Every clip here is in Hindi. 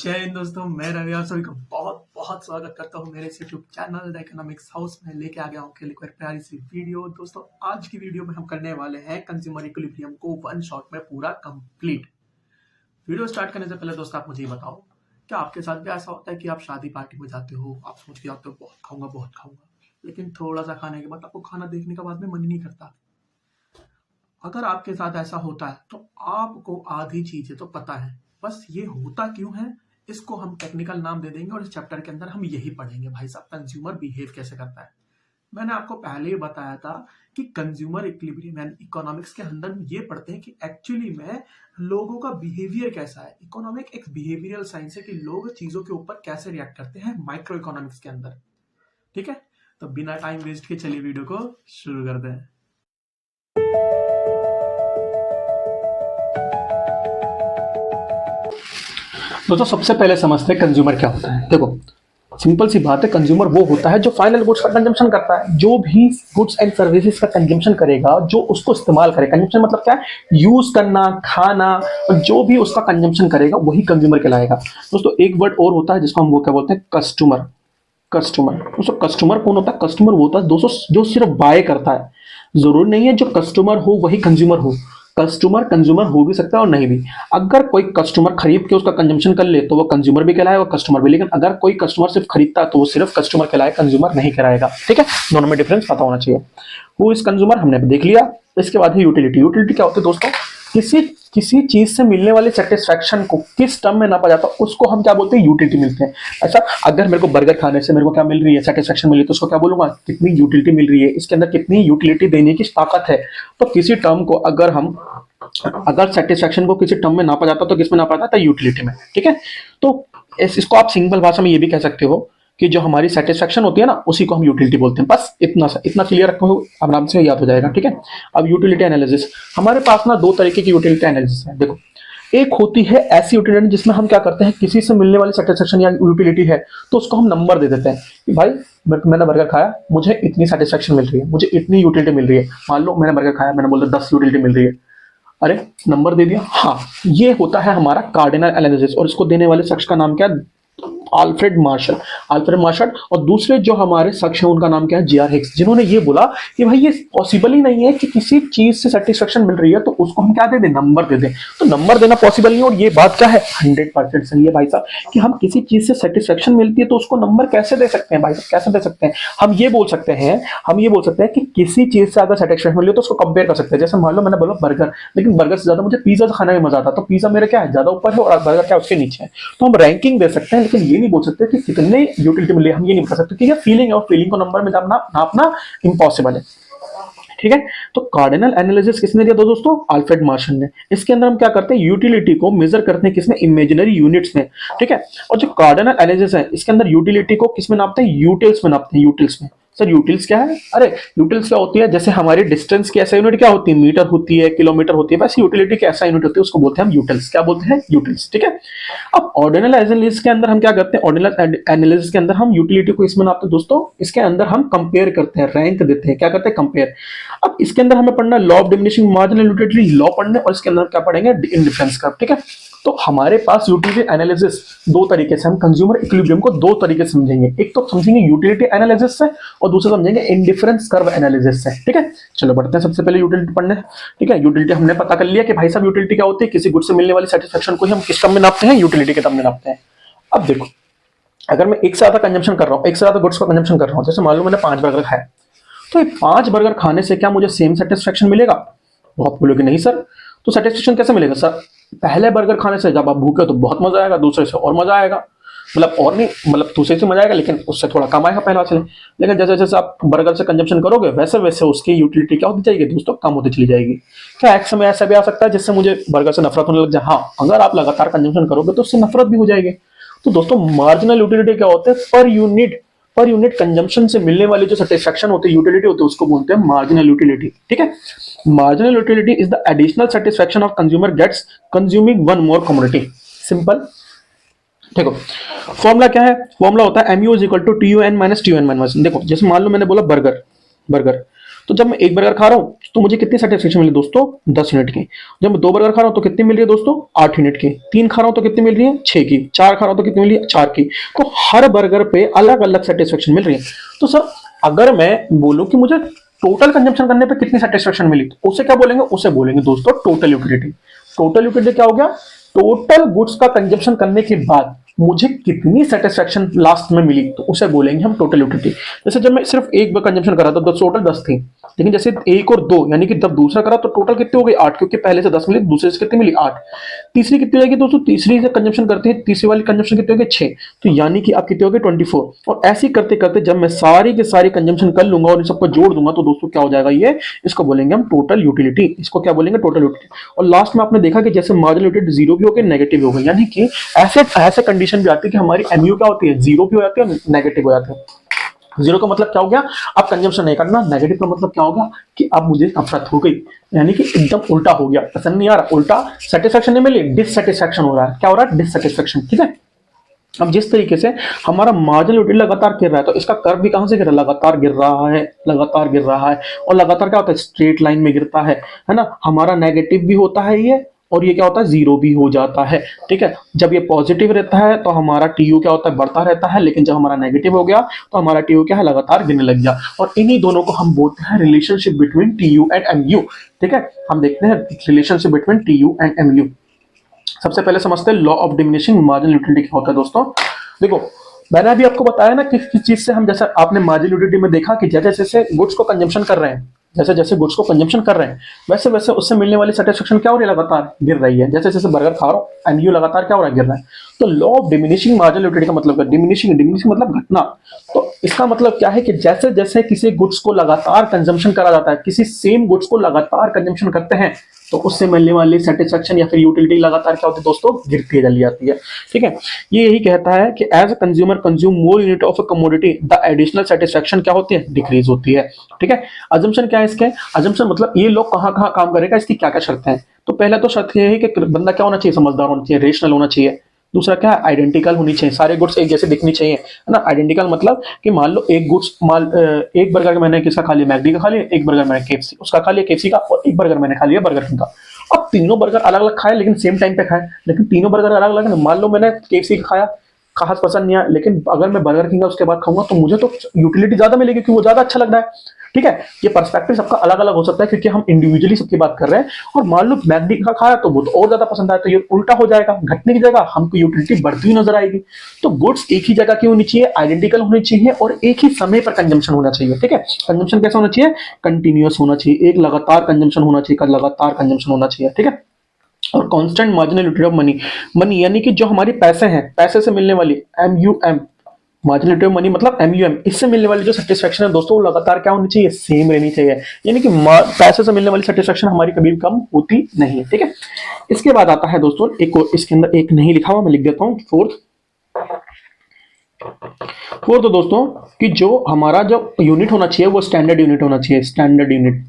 जय हिंद दोस्तों, मैं रवि आप सभी का बहुत बहुत स्वागत करता हूं मेरे इस YouTube channel the economics house में। लेके आ गया हूं के लिए एक प्यारी सी वीडियो। दोस्तों आज की वीडियो में हम करने वाले हैं कंज्यूमर इक्विलिब्रियम को वन शॉट में पूरा कंप्लीट। वीडियो स्टार्ट करने से पहले दोस्तों आप मुझे ये बताओ, क्या आपके साथ भी ऐसा होता है कि आप शादी पार्टी में जाते हो, आप सोच के आते हो बहुत खाऊंगा, लेकिन थोड़ा सा खाने के बाद आपको खाना देखने के बाद में मन नहीं करता। अगर आपके साथ ऐसा होता है तो आपको आधी चीजें तो पता है, बस ये होता क्यों है इसको हम टेक्निकल नाम दे देंगे और इस चैप्टर के अंदर हम यही पढ़ेंगे भाई साहब, कंज्यूमर बिहेव कैसे करता है। मैंने आपको पहले ही बताया था कि कंज्यूमर इक्विलिब्रियम एंड इकोनॉमिक्स के अंदर ये पढ़ते हैं कि एक्चुअली में लोगों का बिहेवियर कैसा है। इकोनॉमिक एक बिहेवियरल साइंस है कि लोग चीजों के ऊपर कैसे रिएक्ट करते हैं माइक्रो इकोनॉमिक्स के अंदर। ठीक है, तो बिना टाइम वेस्ट के चलिए वीडियो को शुरू करते हैं। दोस्तों सबसे पहले समझते हैं कंज्यूमर क्या होता है। देखो सिंपल सी बात है, कंज्यूमर वो होता है जो फाइनल गुड्स का कंजम्पशन करता है। जो भी गुड्स एंड सर्विसेज का कंजम्पशन करेगा, जो उसको इस्तेमाल करे, कंजम्पशन मतलब क्या है, यूज करना, खाना, और जो भी उसका कंजम्पशन करेगा वही कंज्यूमर कहलाएगा। दोस्तों एक वर्ड और होता है जिसको हम वो क्या बोलते हैं, कस्टमर। कस्टमर दोस्तों, कस्टमर कौन होता है? कस्टमर वो होता है दोस्तों जो सिर्फ बाय करता है। जरूर नहीं है जो कस्टमर हो वही कंज्यूमर हो। कस्टमर कंज्यूमर हो भी सकता है और नहीं भी। अगर कोई कस्टमर खरीद के उसका कंजम्पशन कर ले तो वो कंज्यूमर भी कहलाएगा, कस्टमर भी। लेकिन अगर कोई कस्टमर सिर्फ खरीदता है तो वो सिर्फ कस्टमर कहलाएगा, कंज्यूमर नहीं कहलाएगा। ठीक है, दोनों में डिफरेंस पता होना चाहिए। हु इज कंज्यूमर हमने देख लिया। इसके बाद है यूटिलिटी। यूटिलिटी क्या होती है दोस्तों? किसी चीज से मिलने वाले सेटिस्फैक्शन को किस टर्म में नापा जाता है उसको हम क्या बोलते हैं, यूटिलिटी मिलते हैं। अच्छा, अगर मेरे को बर्गर खाने से मेरे को क्या मिल रही है, सेटिस्फैक्शन मिल रही है, तो उसको क्या बोलूंगा, कितनी यूटिलिटी मिल रही है, इसके अंदर कितनी यूटिलिटी देने की ताकत है। तो किसी टर्म को अगर सेटिस्फैक्शन को किसी टर्म में नापा जाता तो किस में नापा जाता है, यूटिलिटी में। ठीक है, तो इसको आप सिंपल भाषा में ये भी कह सकते हो कि जो हमारी सेटिस्फैक्शन होती है ना उसी को हम यूटिलिटी बोलते हैं। बस इतना क्लियर रखो, आराम से याद हो जाएगा। ठीक है, अब यूटिलिटी एनालिसिस। हमारे पास ना दो तरीके की यूटिलिटी एनालिसिस है। देखो, एक होती है ऐसी यूटिलिटी जिसमें हम क्या करते हैं, किसी से मिलने वाली सेटिस्फैक्शन या यूटिलिटी है तो उसको हम नंबर दे देते हैं कि भाई मैंने बर्गर खाया, मुझे इतनी सेटिस्फैक्शन मिल रही है, मुझे इतनी यूटिलिटी मिल रही है। मान लो मैंने बर्गर खाया, मैंने बोला 10 यूटिलिटी मिल रही है, अरे नंबर दे दिया। हाँ, ये होता है हमारा कार्डिनल एनालिसिस और इसको देने वाले शख्स का नाम क्या है, अल्फ्रेड मार्शल। और दूसरे जो हमारे शख्स हैं उनका नाम क्या है, J.R. हिक्स, जिन्होंने ये बोला कि भाई ये पॉसिबल ही नहीं है कि किसी चीज से सेटिस्फैक्शन मिल रही है तो उसको हम क्या दे दें, नंबर दे दें। तो नंबर देना पॉसिबल नहीं। और ये बात क्या है, 100% सही है भाई साहब, कि हम किसी चीज से सेटिस्फैक्शन मिलती है तो उसको नंबर कैसे दे सकते हैं भाई साहब, कैसे दे सकते हैं? हम ये बोल सकते हैं कि किसी चीज से अगर सेटिस्फैक्शन मिली तो उसको कंपेयर कर सकते हैं। जैसे मान लो मैंने बोला बर्गर, लेकिन बर्गर से ज्यादा मुझे पिज्जा खाने में मजा आता, तो पिज्जा मेरा क्या है, ज्यादा ऊपर है और बर्गर क्या उसके नीचे है। तो हम रैंकिंग दे सकते हैं, लेकिन ये नहीं बोल सकते कि कितने यूटिलिटी मिली, हम ये नहीं बता सकते कि ये फीलिंग है और फीलिंग को नंबर में नापना इम्पॉसिबल है। ठीक है, तो कार्डिनल एनालिसिस किसने दिया दोस्तों, अल्फ्रेड मार्शल ने। इसके अंदर हम क्या करते हैं, यूटिलिटी को मेजर करते हैं किसमें, इमेजिनरी यूनिट्स में। ठीक है, और जो कार्डिनल एनालिसिस है इसके अंदर यूटिलिटी को किसमें नापते हैं, यूटिल्स में नापते हैं। यूटिल्स में। सर यूटिल्स क्या है? अरे यूटिल्स क्या होती है, जैसे हमारी डिस्टेंस की ऐसा यूनिट क्या होती है, मीटर होती है, किलोमीटर होती है, वैसे यूटिलिटी की ऐसा यूनिट होती है, उसको बोलते हैं हम यूटिल्स। क्या बोलते हैं, यूटिल्स। ठीक है, अब ऑर्डिनल एनालिसिस के अंदर हम क्या करते हैं, ऑर्डिनल एनालिसिस के अंदर हम यूटिलिटी को इसमें नापते हैं दोस्तों, इसके अंदर हम कंपेयर करते हैं, रैंक देते हैं। क्या करते हैं, कंपेयर। अब इसके अंदर हमें पढ़ना law of diminishing marginal utility law पढ़ने, और इसके अंदर क्या पढ़ेंगे, इंडिफरेंस कर्व। ठीक है, तो हमारे पास यूटिलिटी एनालिसिस दो तरीके से, हम कंज्यूमर इक्विलिब्रियम को दो तरीके से समझेंगे। एक तो समझेंगे यूटिलिटी एनालिसिस से और दूसरा समझेंगे इंडिफरेंस कर्व एनालिसिस से। ठीक है, चलो बढ़ते हैं सबसे पहले यूटिलिटी पढ़ने। ठीक है, यूटिलिटी हमने पता कर लिया कि भाई साहब यूटिलिटी क्या होती है, किसी गुड से मिलने वाली सेटिस्फैक्शन को ही हम किस टर्म में नापते हैं, यूटिलिटी के टर्म में नापते हैं। अब देखो, अगर मैं एक से ज्यादा कंजम्पशन कर रहा हूँ, एक से ज्यादा गुड्स का कंजम्पशन कर रहा हूँ, जैसे मान लो मैंने 5 बर्गर खाया, तो ये 5 बर्गर खाने से क्या मुझे सेम सेटिस्फैक्शन मिलेगा? वो आप बोलोगे नहीं सर, तो सेटिस्फैक्शन कैसे मिलेगा? सर पहले बर्गर खाने से जब आप भूखे तो बहुत मजा आएगा, दूसरे से और मजा आएगा, मतलब दूसरे से मजा आएगा लेकिन उससे थोड़ा कम आएगा पहला से। लेकिन जैसे जैसे आप बर्गर से कंजम्पशन करोगे वैसे वैसे उसकी यूटिलिटी क्या होती जाएगी दोस्तों, कम होती चली जाएगी। क्या एक समय ऐसा भी आ सकता है जिससे मुझे बर्गर से नफरत होने लग जाए? हाँ, अगर आप लगातार कंजम्पशन करोगे तो उससे नफरत भी हो जाएगी। तो दोस्तों मार्जिनल यूटिलिटी क्या होते हैं, पर यूनिट कंजम्पशन से मिलने वाली जो सेटिस्फैक्शन होती है, यूटिलिटी होती है, उसको बोलते हैं मार्जिनल यूटिलिटी। ठीक है, marginal utility is the additional satisfaction of consumer gets consuming one more commodity. Simple. देखो फॉर्मूला क्या है, फॉर्मूला होता है mu is equal to TUN minus TUN minus. देखो जैसे मान लो मैंने बोला बर्गर, तो जब मैं एक बर्गर खा रहा हूँ तो मुझे कितनी सेटिस्फेक्शन मिली दोस्तों, 10 यूनिट की। जब मैं 2 बर्गर खा रहा हूँ तो कितनी मिल रही है दोस्तों, 8 यूनिट की। 3 खा रहा हूँ तो कितनी मिल रही है, 6 की। 4 खा रहा हूँ तो कितनी मिल रही है, 4 की। तो हर बर्गर पे अलग अलग सेटिस्फेक्शन मिल रही है। तो सर अगर मैं बोलूं कि मुझे टोटल कंजम्पशन करने पे कितनी सेटिस्फेक्शन मिली, तो उसे क्या बोलेंगे, उसे बोलेंगे दोस्तों टोटल यूटिलिटी। टोटल यूटिलिटी क्या हो गया, टोटल गुड्स का कंजम्पशन करने के बाद मुझे कितनी सेटिस्फेक्शन लास्ट में मिली, तो उसे बोलेंगे हम टोटल यूटिलिटी। जैसे जब मैं सिर्फ एक बार कंजम्पशन कर रहा था तो टोटल 10 थी, लेकिन जैसे 1 और 2 यानी कि जब दूसरा करा तो टोटल कितनी हो गई, 8, क्योंकि पहले से 10 मिली, दूसरे से कितनी मिली, 8। तीसरी कितनी जाएगी दोस्तों, तीसरी से कंजम्पशन करते हैं, तीसरी वाली कंजम्पशन कितनी होगी, 6। तो यानी कि आप कितने हो गए, 24। और ऐसे ही करते करते जब मैं सारी के सारी कंजम्पशन कर लूंगा और इन सबको जोड़ दूंगा तो दोस्तों क्या हो जाएगा, ये इसको बोलेंगे हम टोटल यूटिलिटी। इसको क्या बोलेंगे, टोटल यूटिलिटी। और लास्ट में आपने देखा कि जैसे मार्जिनल यूटिलिटी जीरो भी हो गई, नेगेटिव भी हो गई, यानी कि ऐसे ऐसे कंडीशन भी आती है कि हमारी एमयू क्या होती है, जीरो भी हो जाती है, नेगेटिव हो जाती है। जीरो का मतलब क्या हो गया, अब कंजम्पशन नहीं करना। नेगेटिव का मतलब क्या होगा कि अब मुझे नफरत हो गई, यानी कि एकदम उल्टा हो गया, पसंद नहीं आ रहा, उल्टा सेटिस्फेक्शन नहीं मिली, डिससेटिस्फेक्शन हो रहा है। क्या हो रहा है, डिससेटिस्फेक्शन। ठीक है। अब जिस तरीके से हमारा मार्जिनल यूटिलिटी लगातार गिर रहा है, तो इसका कर्व भी कहां से गिर रहा है, लगातार गिर रहा है, लगातार गिर रहा है। और लगातार क्या होता है, स्ट्रेट लाइन में गिरता है ना। हमारा नेगेटिव भी होता है ये, और ये क्या होता है, जीरो भी हो जाता है। ठीक है। जब ये पॉजिटिव रहता है तो हमारा टीयू क्या होता है, बढ़ता रहता है, लेकिन जब हमारा नेगेटिव हो गया तो हमारा टीयू क्या है, लगातार गिरने लग गया। और इन्हीं दोनों को हम बोलते हैं relationship between TU and MU. ठीक है। हम देखते हैं relationship between TU and MU. सबसे पहले समझते हैं law of diminishing marginal utility क्या होता है दोस्तों। देखो, मैंने अभी आपको बताया ना कि किस चीज से हम, जैसे आपने मार्जिनल यूटिलिटी में देखा कि जैसे जैसे गुड्स को कंजम्पशन कर रहे हैं, जैसे जैसे गुड्स को कंजम्पशन कर रहे हैं, वैसे वैसे उससे मिलने वाली सेटिस्फेक्शन क्या हो रही है, लगातार गिर रही है। जैसे जैसे बर्गर खा रहा हूं, एमयू लगातार क्या हो रहा है, गिर रहा है। तो law of diminishing marginal utility का मतलब है डिमिनिशिंग, डिमिनिशिंग मतलब घटना। तो इसका मतलब क्या है कि जैसे जैसे किसी गुड्स को लगातार कंजम्पशन करा जाता है, किसी सेम गुड्स को लगातार कंजम्पशन करते हैं, तो उससे मिलने वाली सेटिस्फेक्शन या फिर यूटिलिटी लगातार क्या होती है दोस्तों, गिरती चली जाती है। ठीक है। ये यही कहता है कि as a consumer consume more unit of a commodity, the additional satisfaction क्या होती है, डिक्रीज होती है। ठीक है। अजम्पशन क्या है इसके, अजम्पशन मतलब ये लोग कहाँ कहाँ काम करेगा, इसकी क्या क्या शर्तें हैं। तो पहला तो शर्त ये है कि बंदा क्या होना चाहिए, समझदार होना चाहिए, रेशनल होना चाहिए। दूसरा क्या है, आइडेंटिकल होनी चाहिए, सारे गुड्स एक जैसे दिखनी चाहिए, है ना। आइडेंटिकल मतलब कि मान लो एक गुड्स एक बर्गर मैंने किसका खा लिया, मैकडी का खा लिया, एक बर्गर मैंने केएफसी उसका खा लिया, केएफसी का, और एक बर्गर मैंने खा लिया बर्गर किंग का। अब तीनों बर्गर अलग अलग खाए लेकिन सेम टाइम पे खाए, लेकिन तीनों बर्गर अलग अलग है। मान लो मैंने केएफसी का खाया, खास पसंद नहीं आया, लेकिन अगर मैं बर्गर किंग का उसके बाद खाऊंगा तो मुझे तो यूटिलिटी ज्यादा मिलेगी क्योंकि वो ज्यादा अच्छा लग रहा है। ठीक है। ये पर्सपेक्टिव सबका अलग अलग हो सकता है क्योंकि हम इंडिविजुअली सबकी बात कर रहे हैं। और मान लो मैकडी का खाया तो वो तो और ज्यादा पसंद आया, तो ये उल्टा हो जाएगा, घटने की जगह हमको यूटिलिटी बढ़ती हुई नजर आएगी। तो गुड्स एक ही जगह की होनी चाहिए, आइडेंटिकल होनी चाहिए, और एक ही समय पर कंजम्पशन होना चाहिए। ठीक है। कंजम्पशन कैसा होना चाहिए, कंटिन्यूअस होना चाहिए, एक लगातार कंजम्पशन होना चाहिए, लगातार कंजम्पशन होना चाहिए। ठीक है। और constant marginal utility of money, money यानी कि जो हमारी पैसे हैं, पैसे से मिलने वाली MUM, marginal utility of money मतलब एमयूएम, इससे मिलने वाली जो सेटिस्फेक्शन है दोस्तों, वो लगातार क्या होनी चाहिए, सेम रहनी चाहिए। यानी कि पैसे से मिलने वाली सेटिस्फेक्शन हमारी कभी भी कम होती नहीं है। ठीक है। इसके बाद आता है दोस्तों एक और, इसके अंदर एक नहीं लिखा हुआ, मैं लिख देता हूं, फोर्थ दोस्तों कि जो हमारा जो यूनिट होना चाहिए वो स्टैंडर्ड यूनिट होना चाहिए, स्टैंडर्ड यूनिट,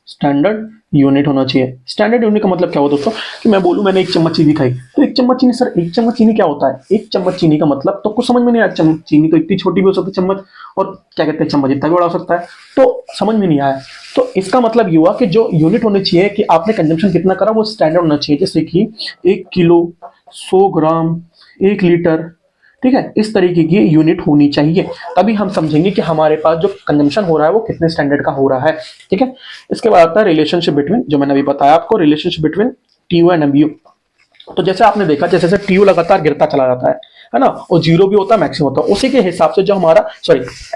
स्टैंडर्ड यूनिट होना चाहिए। स्टैंडर्ड यूनिट का मतलब क्या होता है दोस्तों, कि मैं बोलूं मैंने 1 चम्मच चीनी खाई, तो 1 चम्मच चीनी, सर 1 चम्मच चीनी क्या होता है, 1 चम्मच चीनी का मतलब तो कुछ समझ में नहीं आया। चीनी तो इतनी छोटी भी हो सकती है चम्मच, और क्या कहते हैं चम्मच इतना भी बड़ा हो सकता है, तो समझ में नहीं आया। तो इसका मतलब ये हुआ कि जो यूनिट होनी चाहिए कि आपने कंजम्पशन कितना करा वो स्टैंडर्ड होना चाहिए, जैसे कि 1 किलो, 100 ग्राम, 1 लीटर। ठीक है। इस तरीके की यूनिट होनी चाहिए, तभी हम समझेंगे कि हमारे पास जो कंजम्पशन हो रहा है वो कितने स्टैंडर्ड का हो रहा है। ठीक है। इसके बाद आता है रिलेशनशिप बिटवीन, जो मैंने अभी बताया आपको, relationship between TU and MU. तो जैसे आपने देखा जैसे जैसे टीयू लगातार गिरता चला जाता है ना, और जीरो भी होता है, मैक्सिमम होता है, उसी के हिसाब से जो हमारा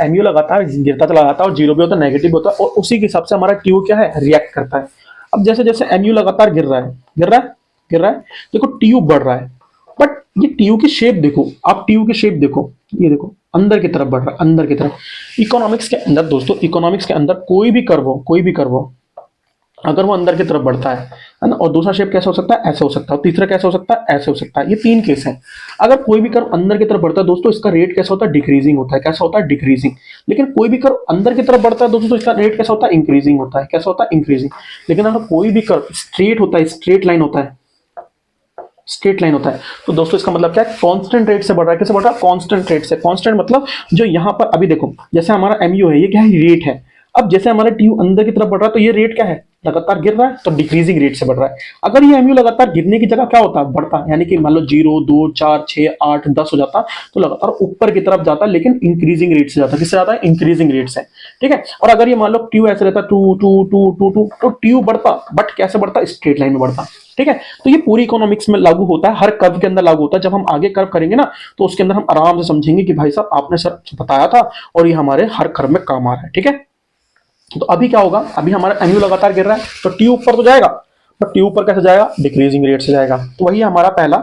एमयू लगातार गिरता चला जाता है, और जीरो भी होता है, नेगेटिव होता है, और उसी के हिसाब से हमारा टीयू क्या है, रिएक्ट करता है। अब जैसे जैसे एमयू लगातार गिर रहा है, गिर रहा है, गिर रहा है, देखो टीयू बढ़ रहा है, बट ये टीयू की शेप देखो, आप टीयू की शेप देखो, ये देखो अंदर की तरफ बढ़ रहा है, अंदर की तरफ। इकोनॉमिक्स के अंदर दोस्तों, इकोनॉमिक्स के अंदर कोई भी कर्व हो, कोई भी कर्व हो, अगर वो अंदर की तरफ बढ़ता है ना, और दूसरा शेप कैसा हो सकता है, ऐसे हो सकता है, तीसरा कैसा हो सकता है, ऐसे हो सकता है। ये 3 केस हैं। अगर कोई भी कर्व अंदर की तरफ बढ़ता है दोस्तों, इसका रेट कैसा होता है, डिक्रीजिंग होता है। कैसा होता है, डिक्रीजिंग। लेकिन कोई भी कर्व अंदर की तरफ बढ़ता है दोस्तों, तो इसका रेट कैसा होता है, इंक्रीजिंग होता है। कैसा होता है, इंक्रीजिंग। लेकिन अगर कोई भी कर्व स्ट्रेट होता है, स्ट्रेट लाइन होता है, स्ट्रेट लाइन होता है, तो दोस्तों इसका मतलब क्या है, कांस्टेंट रेट से बढ़ रहा है। कैसे बढ़ रहा है, कांस्टेंट रेट से। कांस्टेंट मतलब जो यहां पर अभी देखो, जैसे हमारा एमयू है, ये क्या है, रेट है। अब जैसे हमारा टीयू अंदर की तरफ बढ़ रहा है तो ये रेट क्या है, लगातार गिर रहा है, तो डिक्रीजिंग रेट से बढ़ रहा है। अगर ये एमयू लगातार गिरने की जगह क्या होता है, बढ़ता, यानी कि मान लो 0 2 4 6 8 10 हो जाता, तो लगातार ऊपर की तरफ जाता, लेकिन इंक्रीजिंग रेट से जाता। किससे जाता है, इंक्रीजिंग रेट से, ठीक है। और अगर ये मान लो ट्यू ऐसे रहता 2 2 2 2 2, तो ट्यू बढ़ता, बट कैसे बढ़ता, स्ट्रेट लाइन में बढ़ता, ठीक है। तो ये पूरी इकोनॉमिक्स में लागू होता है, हर कर्व के अंदर लागू होता है। जब हम आगे कर्व करेंगे ना, तो उसके अंदर हम आराम से समझेंगे कि भाई साहब आपने सर बताया था और ये हमारे हर कर्व में काम आ रहा है, ठीक है। तो अभी क्या होगा, अभी हमारा एमयू लगातार गिर रहा है, तो टी ऊपर तो जाएगा, बट टी ऊपर कैसे जाएगा, डिक्रीजिंग रेट से जाएगा। तो वही हमारा पहला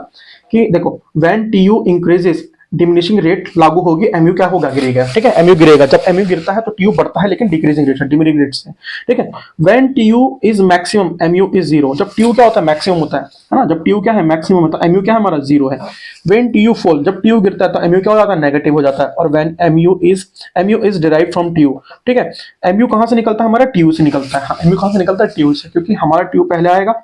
कि देखो when T U increases diminishing rate लागू होगी, एमयू क्या होगा, गिरेगा, ठीक है। एमयू गिरेगा, जब एमयू गिरता है तो टीयू बढ़ता है, लेकिन डिक्रीजिंग रेट से, डिमिनिशिंग रेट से, ठीक है। When TU is maximum MU is zero, जब टीयू क्या होता है, मैक्सिमम होता है ना, जब टीयू क्या है, मैक्सिमम होता है, एमयू क्या है हमारा, जीरो है। व्हेन टीयू फॉल, जब टीयू गिरता है तो एमयू क्या हो जाता है, नेगेटिव हो जाता है। और when MU is derived from TU, ठीक है। एमयू कहां से निकलता है, हमारा टीयू से निकलता है। हाँ, एमयू कहां से निकलता है, टीयू से, क्योंकि हमारा टीयू पहले आएगा,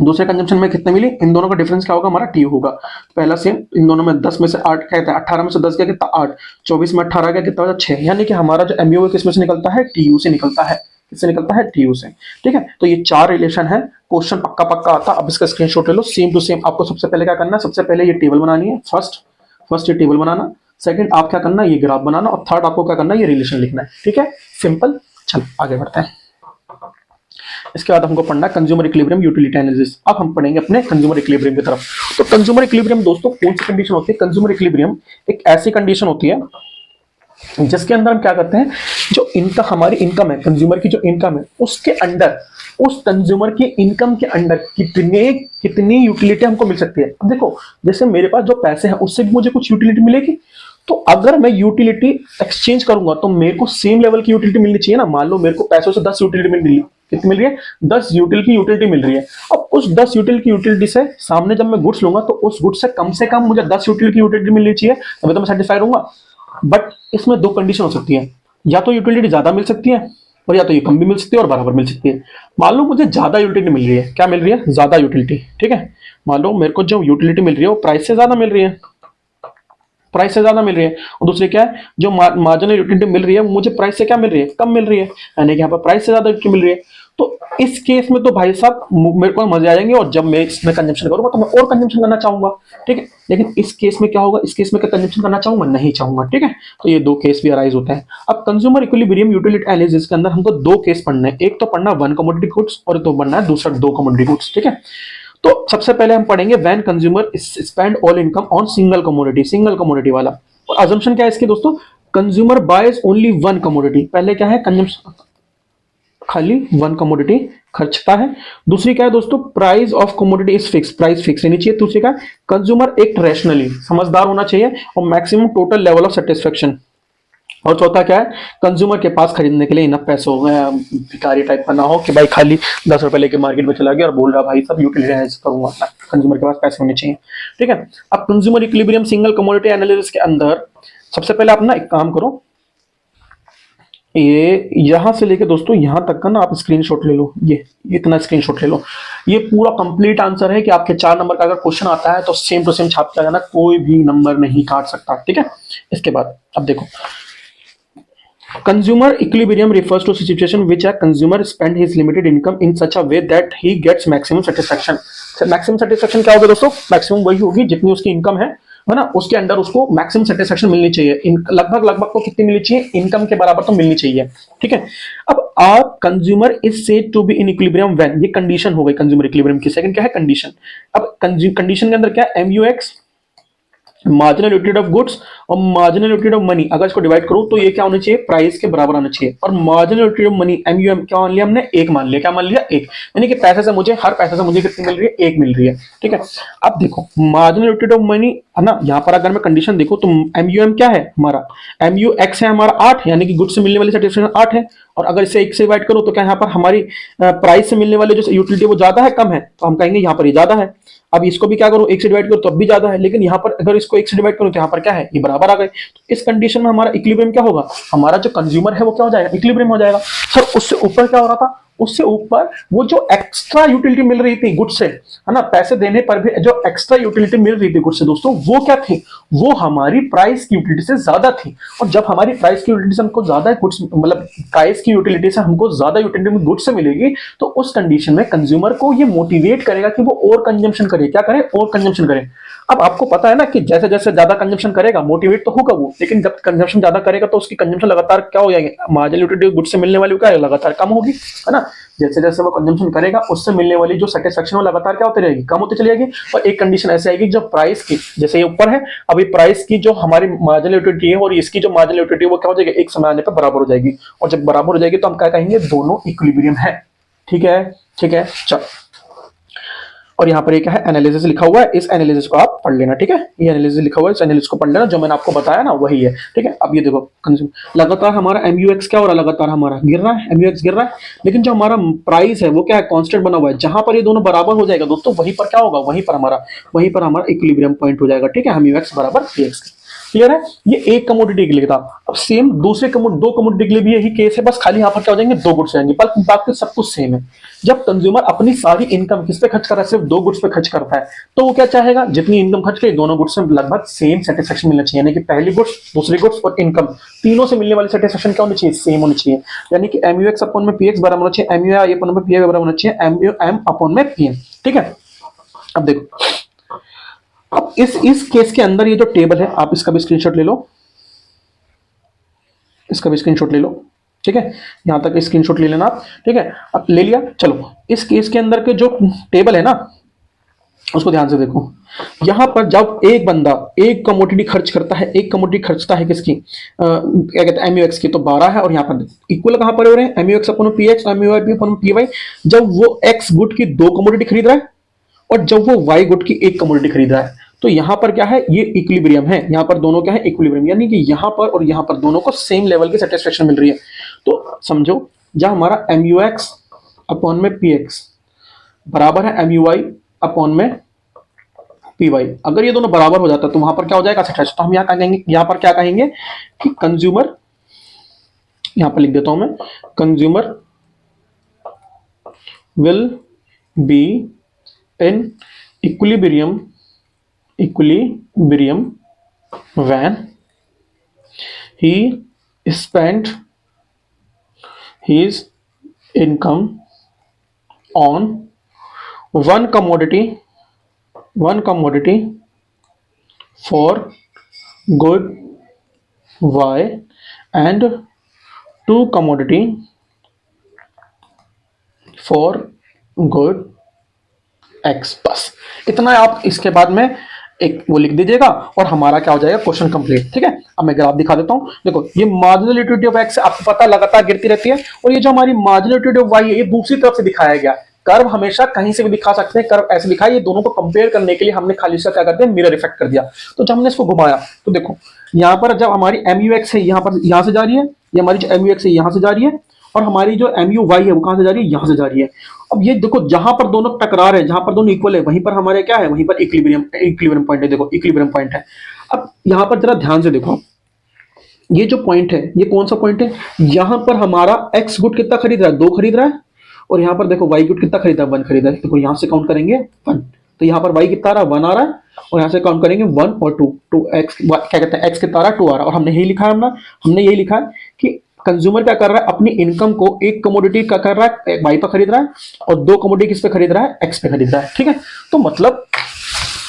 दूसरे कंजम्पशन में कितने मिली, इन दोनों का डिफरेंस क्या होगा, हमारा टी होगा। पहला सेम, इन दोनों में 10 में से 8 कहता है, 18 में से 10 गया कितना, 8, 24 में 18 गया कितना, 6। यानी कि हमारा जो एमयू किस में से निकलता है, टीयू से निकलता है। किससे निकलता है, टीयू से, ठीक है। तो ये 4 रिलेशन है, क्वेश्चन पक्का पक्का आता। अब इसका स्क्रीनशॉट ले लो, सेम टू सेम। आपको सबसे पहले क्या करना है, सबसे पहले ये टेबल बनानी है, फर्स्ट ये टेबल बनाना, सेकंड आप क्या करना है, ये ग्राफ बनाना, और थर्ड आपको क्या करना है, ये रिलेशन लिखना है, ठीक है, सिंपल। चलो आगे बढ़ते हैं। इसके बाद हमको पढ़ना है कंज्यूमर इक्विलिब्रियम यूटिलिटी एनालिसिस। अब हम पढ़ेंगे अपने कंज्यूमर इक्विलिब्रियम की तरफ। तो कंज्यूमर इक्विलिब्रियम दोस्तों कौन सी कंडीशन होती है, कंज्यूमर इक्विलिब्रियम एक ऐसी कंडीशन होती है जिसके अंदर हम क्या करते हैं, जो इनका हमारी इनकम है, कंज्यूमर की जो इनकम है, उसके अंडर, उस कंज्यूमर की इनकम के अंडर कितनी यूटिलिटी हमको मिल सकती है। अब देखो, जैसे मेरे पास जो पैसे हैं उससे भी मुझे कुछ यूटिलिटी मिलेगी, तो अगर मैं यूटिलिटी एक्सचेंज करूंगा तो मेरे को सेम लेवल की यूटिलिटी मिलनी चाहिए ना। मान लो मेरे को पैसों से 10 यूटिलिटी मिल रही है, कितनी मिल रही है, 10 यूटिलिटी मिल रही है। अब उस 10 यूटिलिटी से सामने जब मैं गुड्स लूंगा तो उस गुड्स से कम मुझे 10 यूटिलिटी मिलनी चाहिए, तभी तो मैं सेटिस्फाइड होऊंगा। बट इसमें 2 कंडीशन हो सकती है, या तो यूटिलिटी ज्यादा मिल सकती है, और या तो ये कम भी मिल सकती है और बराबर मिल सकती है। मान लो मुझे ज्यादा यूटिलिटी मिल रही है, क्या मिल रही है, ज्यादा यूटिलिटी, ठीक है। मान लो मेरे को जो यूटिलिटी मिल रही है वो प्राइस से ज्यादा मिल रही है, प्राइस से ज्यादा मिल रही है। और दूसरी क्या है, जो मार्जिनल यूटिलिटी मिल रही है मुझे प्राइस से क्या मिल रही है, कम मिल रही है, यानी कि यहाँ पर प्राइस से ज्यादा यूटिलिटी मिल रही है। तो इस केस में तो भाई साहब मेरे को मजे आ जाएंगे, और जब मैं इसमें कंजम्पशन करूंगा तो मैं और कंजम्पशन करना चाहूंगा, ठीक है। लेकिन इस केस में क्या होगा, इस केस में क्या कंजम्पशन करना चाहूंगा, नहीं चाहूंगा, ठीक है। तो ये 2 केस भी अराइज होते हैं। अब कंज्यूमर इक्विलिब्रियम यूटिलिटी एनालिसिस के अंदर हमको 2 केस पढ़ने हैं, एक तो पढ़ना 1 कमोडिटी गुड्स और तो पढ़ना है दूसरा 2 कमोडिटी गुड्स, ठीक है। तो सबसे पहले हम पढ़ेंगे when consumer spend all income on single commodity वाला। और अजम्पशन क्या है इसकी दोस्तों, कंज्यूमर बायज ओनली 1 कमोडिटी। पहले क्या है, कंजम्पशन खाली 1 कमोडिटी खर्चता है। दूसरी क्या है दोस्तों, price of commodity is fix, price fix रहनी चाहिए। दूसरी क्या, कंज्यूमर एक्ट रैशनली, समझदार होना चाहिए, और maximum total level of satisfaction. और चौथा क्या है, कंज्यूमर के पास खरीदने के लिए इनफ पैसे हो, भिखारी टाइप का ना हो कि भाई खाली 10 रुपए लेके मार्केट में चला गया और बोल रहा भाई सब यूटिलाइज करूंगा। कंज्यूमर के पास पैसे होने चाहिए, ठीक है। अब consumer equilibrium single commodity analysis के अंदर सबसे पहले आप ना एक काम करो, ये यहां से लेके दोस्तों यहां तक का ना आप स्क्रीनशॉट ले लो, ये इतना स्क्रीनशॉट ले लो। ये पूरा कंप्लीट आंसर है कि आपके 4 नंबर का अगर क्वेश्चन आता है तो सेम टू सेम छाप के आ जाना, कोई भी नंबर नहीं काट सकता, ठीक है। इसके बाद अब देखो, consumer equilibrium refers to a situation which a consumer spend his limited income in such a way that he gets maximum satisfaction। Maximum satisfaction क्या होगा दोस्तों, मैक्सिमम वही होगी जितनी उसकी इनकम है ना, उसके अंदर उसको मैक्सिमम सेटिस्फेक्शन मिलनी चाहिए। लगभग तो कितनी मिलनी चाहिए, इनकम के बराबर तो मिलनी चाहिए, ठीक है। अब आप consumer is said to be in equilibrium when, ये कंडीशन हो गई कंज्यूमर इक्विलिब्रियम की। सेकंड क्या है, कंडीशन। अब कंडीशन के अंदर क्या है, MUX marginal utility of goods और मार्जिनल यूटिलिटी ऑफ मनी, अगर इसको डिवाइड करूं तो ये क्या होना चाहिए, प्राइस के बराबर आना चाहिए। और marginal utility of money MUM क्या मान लिया हमने, 1 मान लिया। क्या मान लिया, 1, यानी कि पैसे से मुझे, हर पैसे से मुझे कितनी मिल रही है, 1 मिल रही है, ठीक है। अब देखो मार्जिनल यूटिलिटी ऑफ मनी है ना, यहाँ पर अगर मैं कंडीशन देखो तो MUM क्या है हमारा, MUX है हमारा 8, यानी कि गुड्स से मिलने वाली सेटिस्फेक्शन 8 है। और अगर इसे 1 से डिवाइड करो तो क्या यहाँ पर हमारी प्राइस से मिलने वाली जो यूटिलिटी वो ज्यादा है कम है, तो हम कहेंगे यहाँ पर ये ज्यादा है। अब इसको भी क्या करो, 1 से डिवाइड करो तो अब भी ज्यादा है, लेकिन यहाँ पर अगर इसको 1 से डिवाइड करो तो यहाँ पर क्या है, ये बराबर आ गए। तो इस कंडीशन में हमारा इक्विलिब्रियम क्या होगा, हमारा जो कंज्यूमर है वो क्या हो जाएगा, इक्विलिब्रियम हो जाएगा। सर उससे ऊपर क्या हो रहा था, उससे ऊपर वो जो एक्स्ट्रा यूटिलिटी मिल रही थी गुड्स से, है ना, पैसे देने पर भी जो एक्स्ट्रा यूटिलिटी मिल रही थी गुड्स से दोस्तों, वो क्या थी, वो हमारी प्राइस की यूटिलिटी से ज्यादा थी। और जब हमारी प्राइस की यूटिलिटी से हमको ज्यादा गुड्स, मतलब प्राइस की यूटिलिटी से हमको ज्यादा यूटिलिटी गुड्स से मिलेगी, तो उस कंडीशन में कंज्यूमर को ये मोटिवेट करेगा कि वो और कंजम्पशन करे, क्या करे, और कंजम्पशन करे। अब आपको पता है ना कि जैसे जैसे ज्यादा कंजम्पशन करेगा मोटिवेट तो होगा वो, लेकिन जब कंजम्पशन ज्यादा करेगा तो उसकी कंजम्पशन लगातार क्या हो जाएगी, मार्जिनल यूटिलिटी गुड्स से मिलने वाली क्या है, लगातार कम होगी, है ना। जैसे जैसे वो कंजम्पशन करेगा उससे मिलने वाली जो सेटिस्फेक्शन वो लगातार क्या होती रहेगी, कम होती चली जाएगी। और एक कंडीशन ऐसी आएगी जब प्राइस की, जैसे ये ऊपर है, अभी प्राइस की जो हमारी मार्जिनल यूटिलिटी है और इसकी जो मार्जिनल यूटिलिटी है वो क्या हो जाएगी, एक समय आने पर बराबर हो जाएगी। और जब बराबर हो जाएगी तो हम क्या कहेंगे, दोनों इक्विलिब्रियम है। ठीक है, ठीक है, चलो। और यहाँ पर ये क्या है, एनालिसिस लिखा हुआ है, इस एनालिसिस को आप पढ़ लेना। ठीक है, ये एनालिसिस लिखा हुआ है, इस एनालिसिस को पढ़ लेना, जो मैंने आपको बताया ना वही है। ठीक है, अब ये देखो लगातार हमारा MUX क्या हो रहा है, लगातार हमारा गिर रहा है, MUX गिर रहा है, लेकिन जो हमारा प्राइस है वो क्या है, कांस्टेंट बना हुआ है। जहां पर ये दोनों बराबर हो जाएगा दोस्तों, वहीं पर क्या होगा, वहीं पर हमारा इक्विलिब्रियम पॉइंट हो जाएगा। ठीक है, MUX बराबर PX। क्लियर है, ये एक कमोडिटी के लिए था। अब सेम दूसरे दो कमोडिटी के लिए भी यही केस है, बस खाली यहाँ पर क्या हो जाएंगे, दो गुड्स जाएंगे, बल्कि बाकी सब कुछ सेम है। जब कंज्यूमर अपनी सारी इनकम किस पे खर्च कर रहा है, सिर्फ दो गुड्स पे खर्च करता है, तो वो क्या चाहेगा, जितनी इनकम खर्च करी दोनों गुड्स में लगभग सेम सेटिस्फेक्शन मिलना चाहिए। यानी कि पहली गुड्स, दूसरी गुड्स और इनकम तीनों से मिलने वाली सेटिस्फेक्शन क्या होनी चाहिए, सेम होनी चाहिए। यानी कि MUX अपॉन में PX बराबर होना चाहिए, MUI अपॉन में PI बराबर होना चाहिए, MUM अपॉन में PM। ठीक है, अब देखो, अब इस केस के अंदर ये जो टेबल है, आप इसका भी स्क्रीनशॉट ले लो, इसका भी स्क्रीनशॉट ले लो। ठीक है, यहां तक स्क्रीनशॉट ले लेना आप। ठीक है, अब ले लिया, चलो इस केस के अंदर के जो टेबल है ना, उसको ध्यान से देखो। यहां पर जब एक बंदा एक कमोडिटी खर्च करता है, एक कमोडिटी खर्चता है किसकी, क्या कहते हैं, MUX की, तो 12 है। और यहां पर इक्वल कहां पर हो रहे हैं, MUX upon PX, MUI upon PY। जब वो X गुड की दो कमोडिटी खरीद रहा है और जब वो Y गुड की एक कमोडिटी खरीद रहा है, तो यहां पर क्या है, ये इक्विलिब्रियम है। यहां पर दोनों क्या है, इक्विलिब्रियम, यानी कि यहां पर और यहां पर दोनों को सेम लेवल की सेटिस्फेक्शन मिल रही है। तो समझो, जब हमारा MUX अपॉन में PX बराबर है MUI अपॉन में PY, अगर ये दोनों बराबर हो जाता है तो वहां पर क्या हो जाएगा, सेटिस्फेक्शन। तो हम यहां कहेंगे, यहां पर क्या कहेंगे कि कंज्यूमर, यहां पर लिख देता हूं मैं, consumer will be in equilibrium when he spent his income on one commodity for good Y and two commodity for good X। बस इतना आप इसके बाद में एक वो लिख दीजिएगा और हमारा क्या हो जाएगा, क्वेश्चन कंप्लीट। ठीक है, अब मैं ग्राफ दिखा देता हूं। देखो, ये मार्जिनल यूटिलिटी ऑफ X आपको पता लगातार गिरती रहती है, और ये जो हमारी मार्जिनल यूटिलिटी ऑफ Y है, ये दूसरी तरफ से दिखाया गया। कर्व हमेशा कहीं से भी दिखा सकते हैं, कर्व ऐसे दिखाई, ये दोनों को कंपेयर करने के लिए हमने खाली इसका क्या करते हैं, मिरर इफेक्ट कर दिया। तो जब हमने इसको घुमाया तो देखो, यहाँ पर जब हमारी MUX है, यहाँ पर यहाँ से जा रही है, ये हमारी जो MUX है यहाँ से जा रही है, और हमारी जो MUY है वो कहां से जा रही है, यहां से जा रही है। अब ये देखो, जहां पर दोनों टकरा रहे हैं, जहां पर दोनों इक्वल है, वहीं पर हमारे क्या है, वहीं पर इक्विलिब्रियम पॉइंट है। देखो, इक्विलिब्रियम पॉइंट है। अब यहां पर जरा ध्यान से देखो, ये जो पॉइंट है, ये कौन सा पॉइंट है, यहां पर हमारा X गुड कितना खरीद रहा है, 2 खरीद रहा है, और यहां पर देखो Y गुड कितना खरीद रहा है, 1 खरीद रहा है। देखो यहां से काउंट करेंगे 1, तो यहां पर Y कितना आ रहा है, 1 आ रहा है, और यहां से काउंट करेंगे 1 और 2, तो X क्या कहते हैं, X कितना आ रहा है, 2 आ रहा है। और हमने यही लिखा है, हमने यही लिखा है कि कंज्यूमर क्या कर रहा है, अपनी इनकम को एक कमोडिटी का कर रहा है, Y पर खरीद रहा है, और 2 कमोडिटी किस पे खरीद रहा है, X पे खरीद रहा है। ठीक है, तो मतलब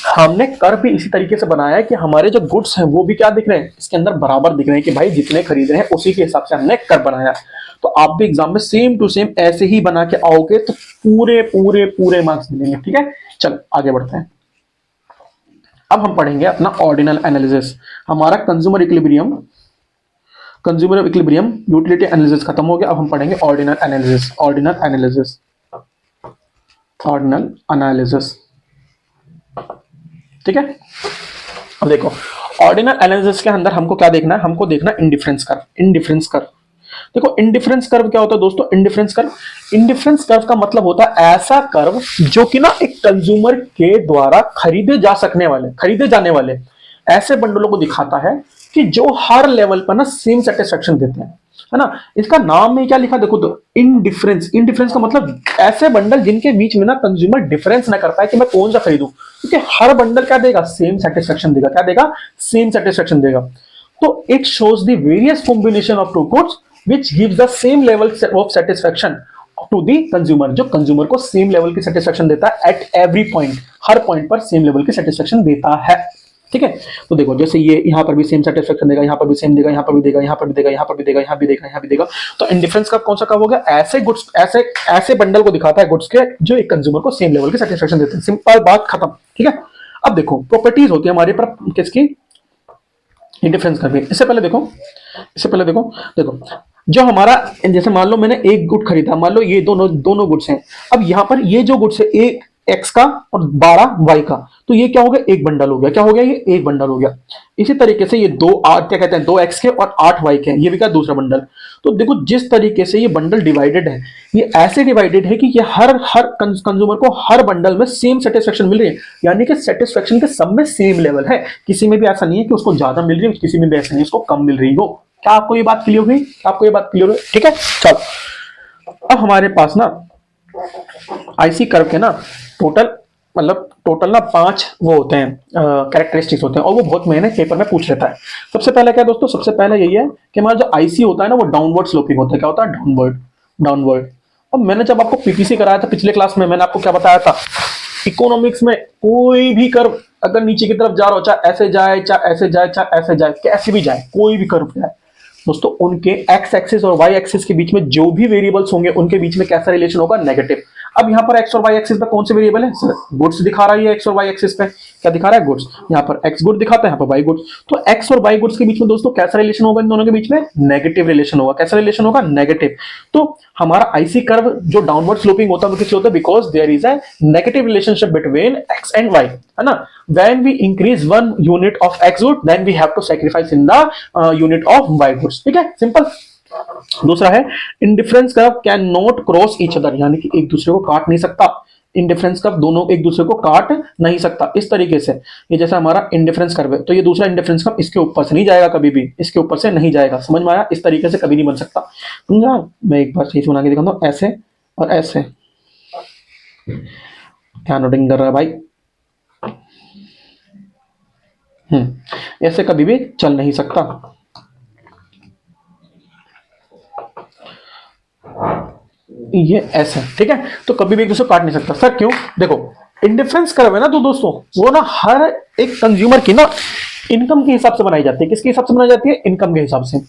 हमने कर्व भी इसी तरीके से बनाया है कि हमारे जो गुड्स हैं वो भी क्या दिख रहे हैं, इसके अंदर बराबर दिख रहे हैं, कि भाई जितने खरीद रहे हैं उसी के हिसाब से हमने कर्व बनाया। तो आप भी एग्जाम में सेम टू सेम ऐसे ही बना के आओगे तो पूरे पूरे पूरे मार्क्स मिलेंगे। ठीक है, चल आगे बढ़ते हैं। अब हम पढ़ेंगे अपना ऑर्डिनल एनालिसिस। हमारा कंज्यूमर इक्विलिब्रियम यूटिलिटी एनालिसिस खत्म हो गया। अब हम पढ़ेंगे ऑर्डिनल एनालिसिस। ठीक है, अब देखो, ऑर्डिनल एनालिसिस के अंदर हमको क्या देखना है, हमको देखना इंडिफरेंस कर्व। देखो, इंडिफरेंस कर्व क्या होता है दोस्तों, इंडिफरेंस कर्व का मतलब होता है ऐसा कर्व जो कि ना एक कंज्यूमर के द्वारा खरीदे जाने वाले ऐसे बंडलों को दिखाता है कि जो हर लेवल पर ना सेम सेटिस्फेक्शन देते हैं। है ना। इसका नाम में क्या लिखा देखो तो इनडिफरेंस। इनडिफरेंस का मतलब ऐसे बंडल जिनके बीच में ना कंज्यूमर डिफरेंस ना कर पाए कि मैं कौन सा खरीदूं, क्योंकि हर बंडल क्या देगा, सेम सेटिस्फेक्शन देगा। क्या देगा, सेम सेटिस्फेक्शन देगा। तो it shows the various combination of two goods which gives the same level of satisfaction to the consumer, जो कंज्यूमर को सेम लेवल की सेटिस्फेक्शन देता है एट एवरी पॉइंट, हर पॉइंट पर सेम लेवल की सेटिस्फेक्शन देता है। ठीक है, तो देखो जैसे ये यहां पर भी सेम सेटिस्फेक्शन देगा, यहां पर भी सेम देगा, यहां पर भी देगा, यहां पर भी देगा, यहां पर भी देगा, यहां भी देगा, यहां भी देगा। तो इंडिफरेंस का कौन सा कब हो गया, ऐसे गुड्स, ऐसे ऐसे बंडल को दिखाता है गुड्स के जो एक कंज्यूमर को सेम लेवल की सेटिस्फेक्शन देते हैं। सिंपल बात खत्म। ठीक है, अब देखो प्रॉपर्टीज होती है हमारे पर किसकी, इंडिफरेंस का भी। इससे पहले देखो, इससे पहले देखो, देखो जो हमारा, जैसे मान लो मैंने एक गुड खरीदा, मान लो ये दोनों दोनों गुड्स हैं। अब यहां पर ये जो गुड्स है, एक एक्स का और 12 वाई का, तो ये क्या हो गया, एक बंडल हो गया। क्या हो गया, ये एक बंडल हो गया। इसी तरीके से ये दो आठ क्या कहते हैं, 2 एक्स के और 8 वाई के, ये भी क्या दूसरा बंडल। तो देखो जिस तरीके से ये बंडल डिवाइडेड है, ये ऐसे डिवाइडेड है कि ये हर हर कंज्यूमर को हर बंडल में सेम सेटिस्फेक्शन मिल रही है, यानी कि सेटिस्फेक्शन के सब में सेम लेवल है। किसी में भी ऐसा नहीं है कि उसको ज्यादा मिल रही है, किसी में भी ऐसा नहीं है उसको कम मिल रही हो। क्या आपको ये बात क्लियर हुई, आपको ये बात क्लियर हुई? ठीक है, चलो अब हमारे पास ना आईसी कर्व के ना टोटल, मतलब टोटल ना 5 वो होते हैं, कैरेक्टरिस्टिक्स होते हैं, और वो बहुत मेहनत पेपर में पूछ लेता है। सबसे पहले क्या है दोस्तों, सबसे पहले यही है कि हमारा जो आईसी होता है ना, वो डाउनवर्ड स्लोपिंग होता है। क्या होता है, डाउनवर्ड, डाउनवर्ड। अब मैंने जब आपको पीपीसी कराया था पिछले क्लास में, मैंने आपको क्या बताया था, इकोनॉमिक्स में कोई भी कर्व अगर नीचे की तरफ जा रहा हो, चाहे ऐसे जाए, चाहे ऐसे जाए, चाहे ऐसे जाए, कैसे भी जाए, कोई भी कर्व जाए दोस्तों, उनके एक्स एक्सिस और वाई एक्सिस के बीच में जो भी वेरिएबल्स होंगे उनके बीच में कैसा रिलेशन होगा, नेगेटिव। अब यहाँ पर एक्स और वाई एक्सिस पे कौन से वेरिएबल है, गुड्स दिखा रहा है, एक्स और वाई एक्सिस पे क्या दिखा रहा है, गुड्स। यहाँ पर एक्स गुड दिखाता है, यहाँ पर वाई गुड्स। तो एक्स और वाई गुड्स के बीच में दोस्तों कैसा रिलेशन होगा, इन दोनों के बीच में नेगेटिव रिलेशन होगा। कैसा रिलेशन होगा, नेगेटिव। तो हमारा आईसी कर्व जो डाउनवर्ड स्लोपिंग होता है वो किससे होता है, because there is a negative relationship between X and Y, है ना। when we increase 1 unit of x good then we have to sacrifice in the unit of y goods। ठीक है, सिंपल। दूसरा है indifference curve can not cross each other, यानी कि एक दूसरे को काट नहीं सकता। इंडिफरेंस कर्व दोनों एक दूसरे को काट नहीं सकता। इस तरीके से ये जैसा हमारा इंडिफरेंस कर्व है, तो ये दूसरा इंडिफरेंस कर्व इसके ऊपर से नहीं जाएगा, कभी भी इसके ऊपर से नहीं जाएगा। समझ में आया, इस तरीके से कभी नहीं बन सकता। समझा, मैं एक बार सही से बना के दिखाता हूं, ऐसे और ऐसे, ध्यान नोटिंग कर रहा है भाई। ऐसे कभी भी चल नहीं सकता। ये ऐसे, ठीक है, तो कभी भी एक दूसरे को काट नहीं सकता। सर क्यों, देखो इंडिफरेंस कर्व है ना, तो दोस्तों वो ना हर एक कंज्यूमर की ना इनकम के हिसाब से बनाई जाती है। किसके हिसाब से बनाई जाती है, इनकम के हिसाब से।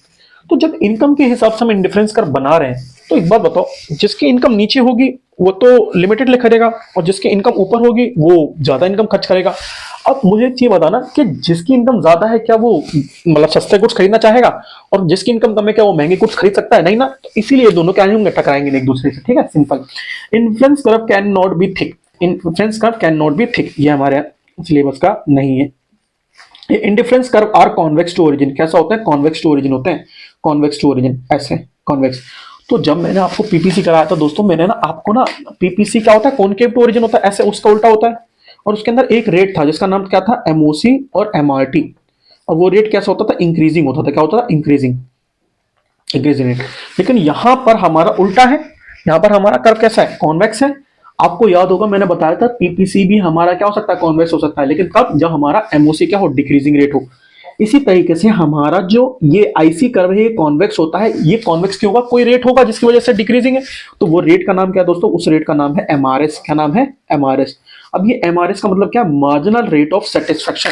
तो जब इनकम के हिसाब से हम इंडिफरेंस कर्व बना रहे हैं, तो एक बात बताओ, जिसकी इनकम नीचे होगी वो तो लिमिटेड ले करेगा, और जिसकी इनकम ऊपर होगी वो ज्यादा इनकम खर्च करेगा। अब मुझे ये बताना कि जिसकी इनकम ज्यादा है क्या वो मतलब सस्ते गुड्स खरीदना चाहेगा, और जिसकी इनकम कम है क्या वो महंगे गुड्स खरीद सकता है, नहीं ना। तो इसीलिए दोनों क्या होंगे, टकराएंगे एक दूसरे से। ठीक है, simple. Influence curve can not be thick, influence curve can not be thick, ये हमारे सिलेबस का नहीं है। Indifference curve are convex to origin, कैसा होता है, कॉन्वेक्स टू ओरिजिन होते हैं, कॉन्वेक्स टू ओरिजिन, ऐसे कॉन्वेक्स। तो जब मैंने आपको पीपीसी कराया था दोस्तों, मैंने ना आपको ना पीपीसी क्या होता है, कॉनकेव टू ओरिजिन होता है, ऐसे उसका उल्टा होता है। और उसके अंदर एक रेट था जिसका नाम क्या था, एमओसी और एमआरटी, और वो रेट कैसा होता था, इंक्रीजिंग होता था। क्या होता था, इंक्रीजिंग, इंक्रीजिंग रेट। लेकिन यहां पर हमारा उल्टा है, यहां पर हमारा कर्व कैसा है, कॉन्वेक्स है। आपको याद होगा मैंने बताया था पीपीसी भी हमारा क्या हो सकता है, कॉन्वेक्स हो सकता है, लेकिन कब, जब हमारा एमओसी क्या हो, डिक्रीजिंग रेट हो। इसी तरीके से हमारा जो ये आईसी कर्व है ये कॉन्वेक्स होता है। ये कॉन्वेक्स क्यों होगा, कोई रेट होगा जिसकी वजह से डिक्रीजिंग है, तो वो रेट का नाम क्या है दोस्तों, उस रेट का नाम है एमआरएस। क्या नाम है, एमआरएस। अब ये एमआरएस का मतलब क्या, marginal rate of satisfaction.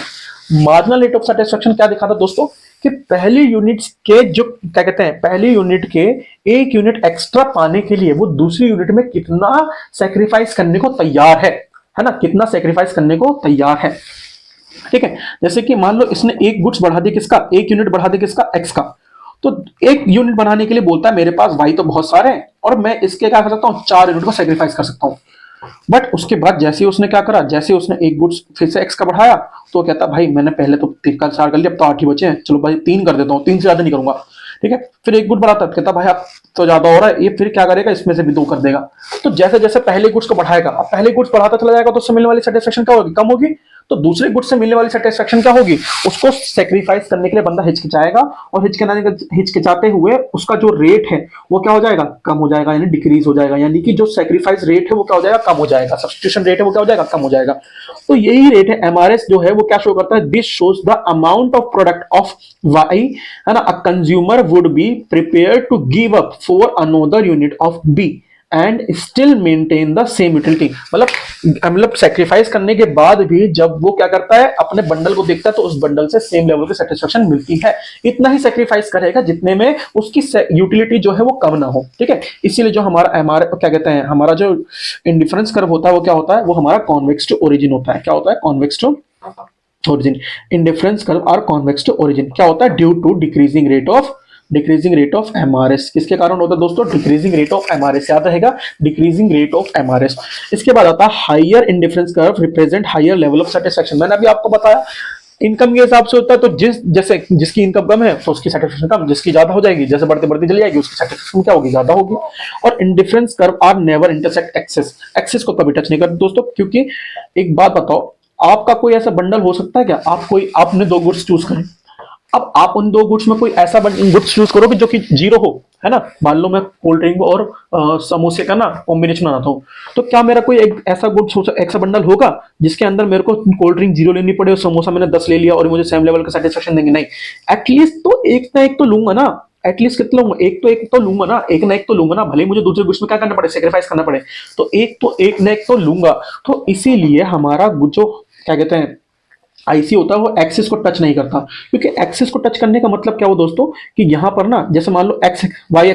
Marginal rate of satisfaction क्या दिखाता दोस्तों, कि पहली यूनिट के जो क्या कहते हैं, पहली यूनिट के एक यूनिट एक्स्ट्रा पाने के लिए वो दूसरी यूनिट में कितना सेक्रीफाइस करने को तैयार है ना, कितना सेक्रीफाइस करने को तैयार है। ठीक है, जैसे कि मान लो इसने एक गुड्स बढ़ा दी, किसका, एक यूनिट बढ़ा दी, किसका, एक्स का। तो एक यूनिट बढ़ाने के लिए बोलता है मेरे पास वाई तो बहुत सारे हैं, और मैं इसके क्या कर सकता हूं, 4 यूनिट को सेक्रीफाइस कर सकता हूं। बट उसके बाद जैसे उसने क्या करा, जैसे उसने एक गुड्स फिर से एक्स का बढ़ाया, तो कहता भाई मैंने पहले तो 3 का 4 कर लिया, अब तो 8 ही बचे हैं, चलो भाई 3 कर देता हूँ, 3 से ज्यादा नहीं करूंगा। ठीक है, फिर एक गुड बढ़ाता, कहता भाई अब तो ज्यादा हो रहा है, ये फिर क्या करेगा, इसमें से भी 2 कर देगा। तो जैसे जैसे पहले गुड्स को बढ़ाएगा, अब पहले गुड्स बढ़ाता चला जाएगा, तो उससे मिलने वाली सेटिस्फेक्शन क्या होगी, कम होगी। तो दूसरे गुड से मिलने वाली सेटिस्फेक्शन क्या होगी, उसको सेक्रीफाइस करने के लिए बंदा हिचकिचाएगा, और हिचकिचाते हुए उसका जो रेट है वो क्या हो जाएगा, कम हो जाएगा, यानी डिक्रीज हो जाएगा, यानी कि जो सेक्रीफाइस रेट है वो क्या हो जाएगा, कम हो जाएगा, सब्स्टिट्यूशन रेट है वो क्या हो जाएगा, कम हो जाएगा। तो यही रेट है एमआरएस जो है वो क्या शो करता है, this shows the amount of product of Y, है ना, a consumer would be prepare to give up for another unit of B and still maintain the same utility. मतलब सेक्रीफाइस करने के बाद भी जब वो क्या करता है, अपने बंडल को देखता है तो उस बंडल से सेम लेवल की सेटिस्फेक्शन मिलती है। इतना ही सेक्रीफाइस करेगा जितने में उसकी यूटिलिटी जो है वो कम ना हो, ठीक है। इसीलिए जो हमारा क्या कहते हैं, हमारा जो इंडिफरेंस कर्व होता है वो क्या होता है, वो हमारा कॉन्वेक्स टू ओरिजिन होता है। क्या होता है, convex to origin. Indifference curve are convex to origin. क्या होता है, due to decreasing rate of MRS. किसके कारण होता है दोस्तों, डिक्रीजिंग रेट ऑफ एमआरएस। याद रहेगा, डिक्रीजिंग रेट ऑफ एमआरएस। इसके बाद आता है higher indifference curve represent higher level of satisfaction. मैंने अभी आपको बताया इनकम के हिसाब से होता है, तो जिसकी इनकम कम है तो उसकी सेटिस्फेक्शन कम, जिसकी ज्यादा हो जाएगी, जैसे बढ़ती बढ़ती चली जाएगी, उसकी सेटिस्फेक्शन क्या होगी, ज्यादा होगी। और indifference curve are never intersect axis. Axis को कभी टच नहीं करते दोस्तों, क्योंकि एक बात बताओ, आपका कोई ऐसा बंडल हो सकता है क्या, आपने दो गुड्स चूज करें, अब आप उन दो गुड्स में कोई ऐसा गुड्स चूज करोगे जो कि जीरो हो, है ना। मान लो मैं कोल्ड ड्रिंक और समोसे का ना कॉम्बिनेशन बनाता हूँ, तो क्या मेरा कोई एक ऐसा गुड्स ऐसा बंडल होगा जिसके अंदर मेरे को कोल्ड ड्रिंक 0 लेनी पड़े और समोसा मैंने 10 ले लिया और मुझे सेम लेवल का सेटिस्फेक्शन देंगे, नहीं। एटलीस्ट तो एक ना एक तो लूंगा ना, एटलीस्ट कितना लूंगा, एक तो लूंगा ना, एक ना एक तो लूंगा ना, भले मुझे दूसरे गुड्स में क्या करना पड़े, सेक्रीफाइस करना पड़े, तो एक ना एक तो लूंगा। तो इसीलिए हमारा जो क्या कहते हैं आईसी होता है वो एक्सिस को टच नहीं करता, क्योंकि एक्सिस को टच करने का मतलब क्या हो दोस्तों, कि यहां पर ना, जैसे मान लो एक्स वाई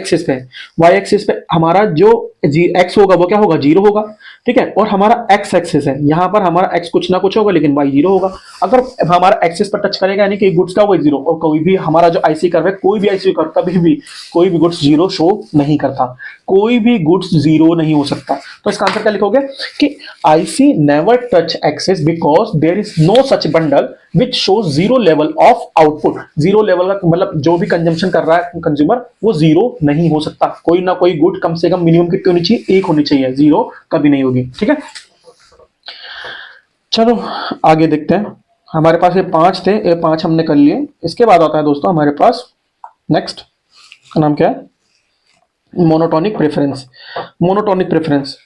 एक्सिस पे हमारा जो एक्स होगा वो क्या होगा, जीरो होगा, ठीक है। और हमारा एक्स एक्सिस है, यहां पर हमारा एक्स कुछ ना कुछ होगा लेकिन वाई जीरो होगा। अगर हमारा एक्सिस पर टच करेगा यानी कि गुड्स का होगा जीरो, और कोई भी हमारा जो आईसी कर्व है, कोई भी आईसी कर्व कभी भी कोई भी गुड्स जीरो शो नहीं करता, कोई भी गुड्स जीरो नहीं हो सकता। तो इसका आंसर क्या लिखोगे कि IC never touch axis because there is no such bundle which shows zero level of output. Zero level का मतलब जो भी कंजम्पशन कर रहा है कंज्यूमर वो जीरो नहीं हो सकता। कोई ना कोई गुड कम से कम मिनिमम कितनी होनी चाहिए, एक होनी चाहिए, जीरो कभी नहीं होगी, ठीक है। चलो आगे देखते हैं। हमारे पास ये 5 थे, ये 5 हमने कर लिए। इसके बाद आता है दोस्तों हमारे पास नेक्स्ट का नाम क्या है, monotonic preference. Monotonic preference,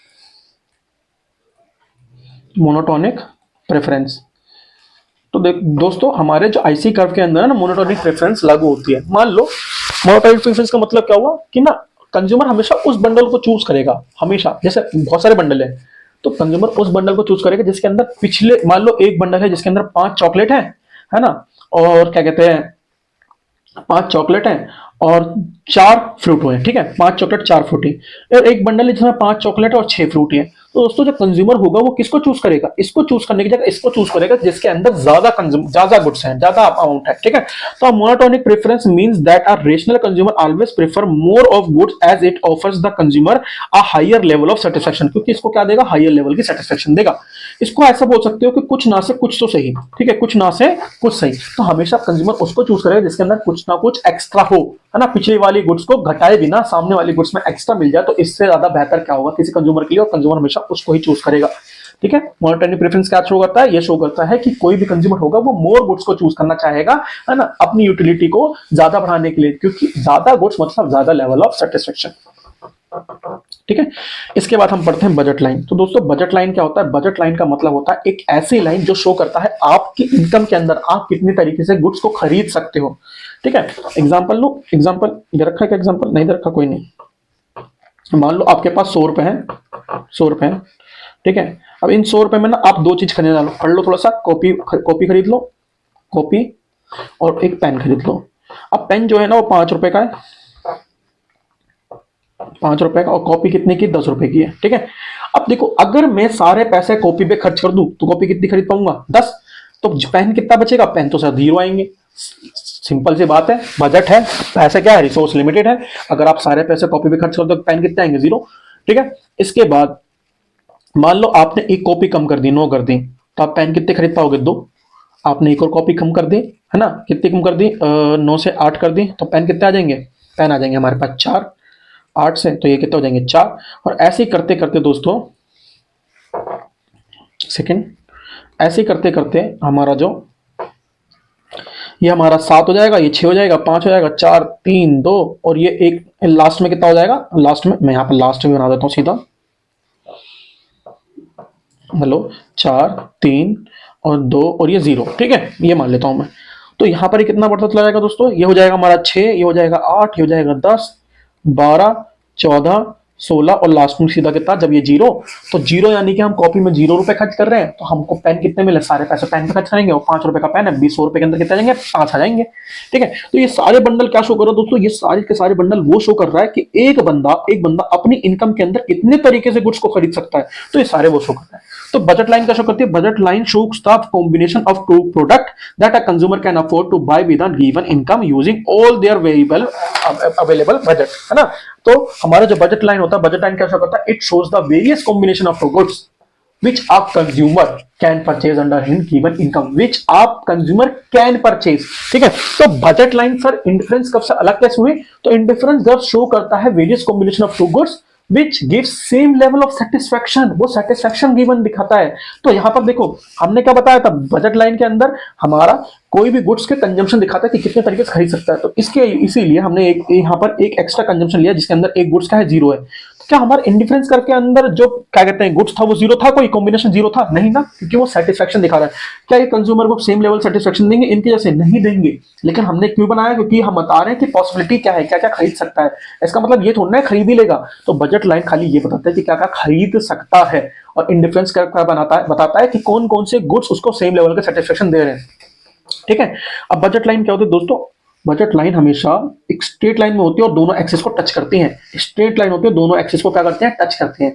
monotonic preference. तो देख दोस्तों, हमारे जो आईसी कर्व के अंदर है ना, मोनोटोनिक प्रेफरेंस लागू होती है। मान लो मोनोटोनिक प्रेफरेंस का मतलब क्या हुआ कि ना, कंज्यूमर हमेशा उस बंडल को चूज करेगा, हमेशा। जैसे बहुत सारे बंडल है, तो कंज्यूमर उस बंडल को चूज करेगा जिसके अंदर पिछले, मान लो एक बंडल है जिसके अंदर 5 चॉकलेट है ना, और क्या कहते हैं 5 चॉकलेट हैं और 4 फ्रूट हुए, ठीक है। 5 चॉकलेट 4 फ्रूटी, और एक बंडल है जिसमें 5 चॉकलेट और 6 फ्रूटी है। तो दोस्तों जो कंज्यूमर होगा वो किसको चूज करेगा, इसको चूज करने की जगह इसको चूज करेगा जिसके अंदर ज्यादा गुड्स हैं, ज्यादा अमाउंट है, ठीक है। तो monotonic preference means that a rational consumer always prefer more of goods as it offers the consumer a higher level of satisfaction, क्योंकि इसको क्या देगा, हायर लेवल की सेटिस्फेक्शन देगा। इसको ऐसा बोल सकते हो कि कुछ ना से कुछ तो सही, ठीक है, कुछ ना से कुछ सही। तो हमेशा कंज्यूमर उसको चूज करेगा जिसके अंदर कुछ ना कुछ एक्स्ट्रा हो, है ना, पिछली वाली गुड्स को घटाए बिना सामने वाली गुड्स में एक्स्ट्रा मिल जाए, तो इससे ज्यादा बेहतर क्या होगा किसी कंज्यूमर के लिए, और कंज्यूमर हमेशा उसको ही चूज करेगा, ठीक है। मोनोटोनिक प्रेफरेंस क्या शो करता है, ये शो करता है कि कोई भी कंज्यूमर होगा वो मोर गुड्स को चूज करना चाहेगा, है ना, अपनी यूटिलिटी को ज्यादा बढ़ाने के लिए, क्योंकि ज्यादा गुड्स मतलब ज्यादा लेवल ऑफ सेटिस्फेक्शन, ठीक है। इसके बाद हम पढ़ते हैं बजट लाइन। तो दोस्तों बजट लाइन क्या होता है, बजट लाइन का मतलब होता है एक ऐसी लाइन जो शो करता है आपकी इनकम के अंदर आप कितनी तरीके से गुड्स को खरीद सकते हो, ठीक है। एग्जांपल लो, एग्जांपल ये रखा है क्या, एग्जांपल नहीं रखा, कोई नहीं। मान लो आपके पास 100 रुपए है, 100 रुपए है, ठीक है। अब इन 100 रुपए में ना आप दो चीज खरीदना लो, पढ़ लो थोड़ा सा, कॉपी खरीद लो, कॉपी, और एक पेन खरीद लो। अब पेन जो है ना वो 5 रुपए का है, 5 रुपए का, और कॉपी कितने की, 10 रुपए की है, ठीक है। अब देखो अगर मैं सारे पैसे कॉपी पे खर्च कर दूं तो कॉपी कितनी खरीद पाऊंगा, 10। तो पेन कितना बचेगा, पेन तो सर 0 आएंगे। सिंपल सी बात है, बजट है, पैसे क्या है, रिसोर्स लिमिटेड है। अगर आप सारे पैसे कॉपी पे खर्च कर दो तो पेन कितने आएंगे, 0, ठीक है। इसके बाद मान लो आपने एक कॉपी कम कर दी, 9 कर दी, तो आप पेन कितने खरीद पाओगे, 2। आपने एक और कॉपी कम कर दी, है ना, कितनी कम कर दी, 9 से 8 कर दी, तो पेन कितने आ जाएंगे, पेन आ जाएंगे हमारे पास 4, 8 से, तो ये कितने हो जाएंगे, 4। और ऐसे ही करते करते दोस्तों, सेकंड, ऐसे करते करते हमारा जो ये हमारा 7 हो जाएगा, ये 6 हो जाएगा, 5 हो जाएगा, 4 3 2 और ये एक लास्ट में कितना हो जाएगा, लास्ट में मैं यहाँ पर लास्ट में बना देता हूँ सीधा, हेलो, 4 3 और 2 और ये 0, ठीक है, ये मान लेता हूँ मैं। तो यहाँ पर ये कितना बढ़ता चला जाएगा दोस्तों, ये हो जाएगा हमारा 6, ये हो जाएगा 8, ये हो जाएगा 10 12 14 16 और लास्ट में सीधा कितना, जब ये 0, तो 0 यानी कि हम कॉपी में 0 रुपए खर्च कर रहे हैं, तो हमको पेन कितने मिले, सारे पैसे पेन पे खर्च करेंगे, और 5 रुपए का पेन है, 20 रुपए के अंदर कितने आ जाएंगे, 5 आ जाएंगे। ठीक है, तो ये सारे बंडल क्या शो कर रहा है दोस्तों, ये सारे के सारे बंडल वो शो कर रहा है कि एक बंदा अपनी इनकम के अंदर कितने तरीके से गुड्स को खरीद सकता है, तो ये सारे वो शो कर रहा है। तो बजट लाइन क्या शो करती है, budget line shows the combination of two product that a consumer can afford to buy with a given income using all their variable available budget, है ना। तो हमारा जो बजट लाइन होता है, बजट लाइन क्या शो करता है, it shows the various combination of goods which a consumer can purchase under his given income, which आप कंज्यूमर कैन परचेज। ठीक है, तो बजट लाइन सर इंडिफरेंस कब से अलग कैसे हुई, तो इंडिफरेंस जब शो करता है various combination of two goods which gives same level of satisfaction, वो satisfaction given दिखाता है। तो यहां पर देखो हमने क्या बताया था, बजट लाइन के अंदर हमारा कोई भी गुड्स के कंजम्पशन दिखाता है कि कितने तरीके से खरीद सकता है, तो इसके इसीलिए हमने एक यहाँ पर एक एक्स्ट्रा कंजम्पशन लिया जिसके अंदर एक गुड्स का है 0 है। तो क्या हमारे इंडिफरेंस करके अंदर जो क्या कहते हैं गुड्स था वो 0 था, कोई कॉम्बिनेशन 0 था नहीं ना, क्योंकि वो सेटिस्फेक्शन दिखा रहा है। क्या ये कंज्यूमर को सेम लेवल सेटिस्फेक्शन देंगे, इनके जैसे नहीं देंगे, लेकिन हमने क्यों बनाया, क्योंकि हम बता रहे हैं कि पॉसिबिलिटी क्या है, क्या क्या खरीद सकता है। इसका मतलब ये थोड़ा ना खरीद ही लेगा, तो बजट लाइन खाली ये बताता है कि क्या क्या खरीद सकता है, और इंडिफरेंस क्या बताता है कि कौन कौन से गुड्स उसको सेम लेवल का सेटिस्फेक्शन दे रहे हैं। ठीक है, अब बजट लाइन क्या होती है दोस्तों, बजट लाइन हमेशा एक स्ट्रेट लाइन में होती है और दोनों एक्सिस को टच करती हैं। स्ट्रेट लाइन होती है, दोनों एक्सिस को क्या करते हैं, टच करते हैं।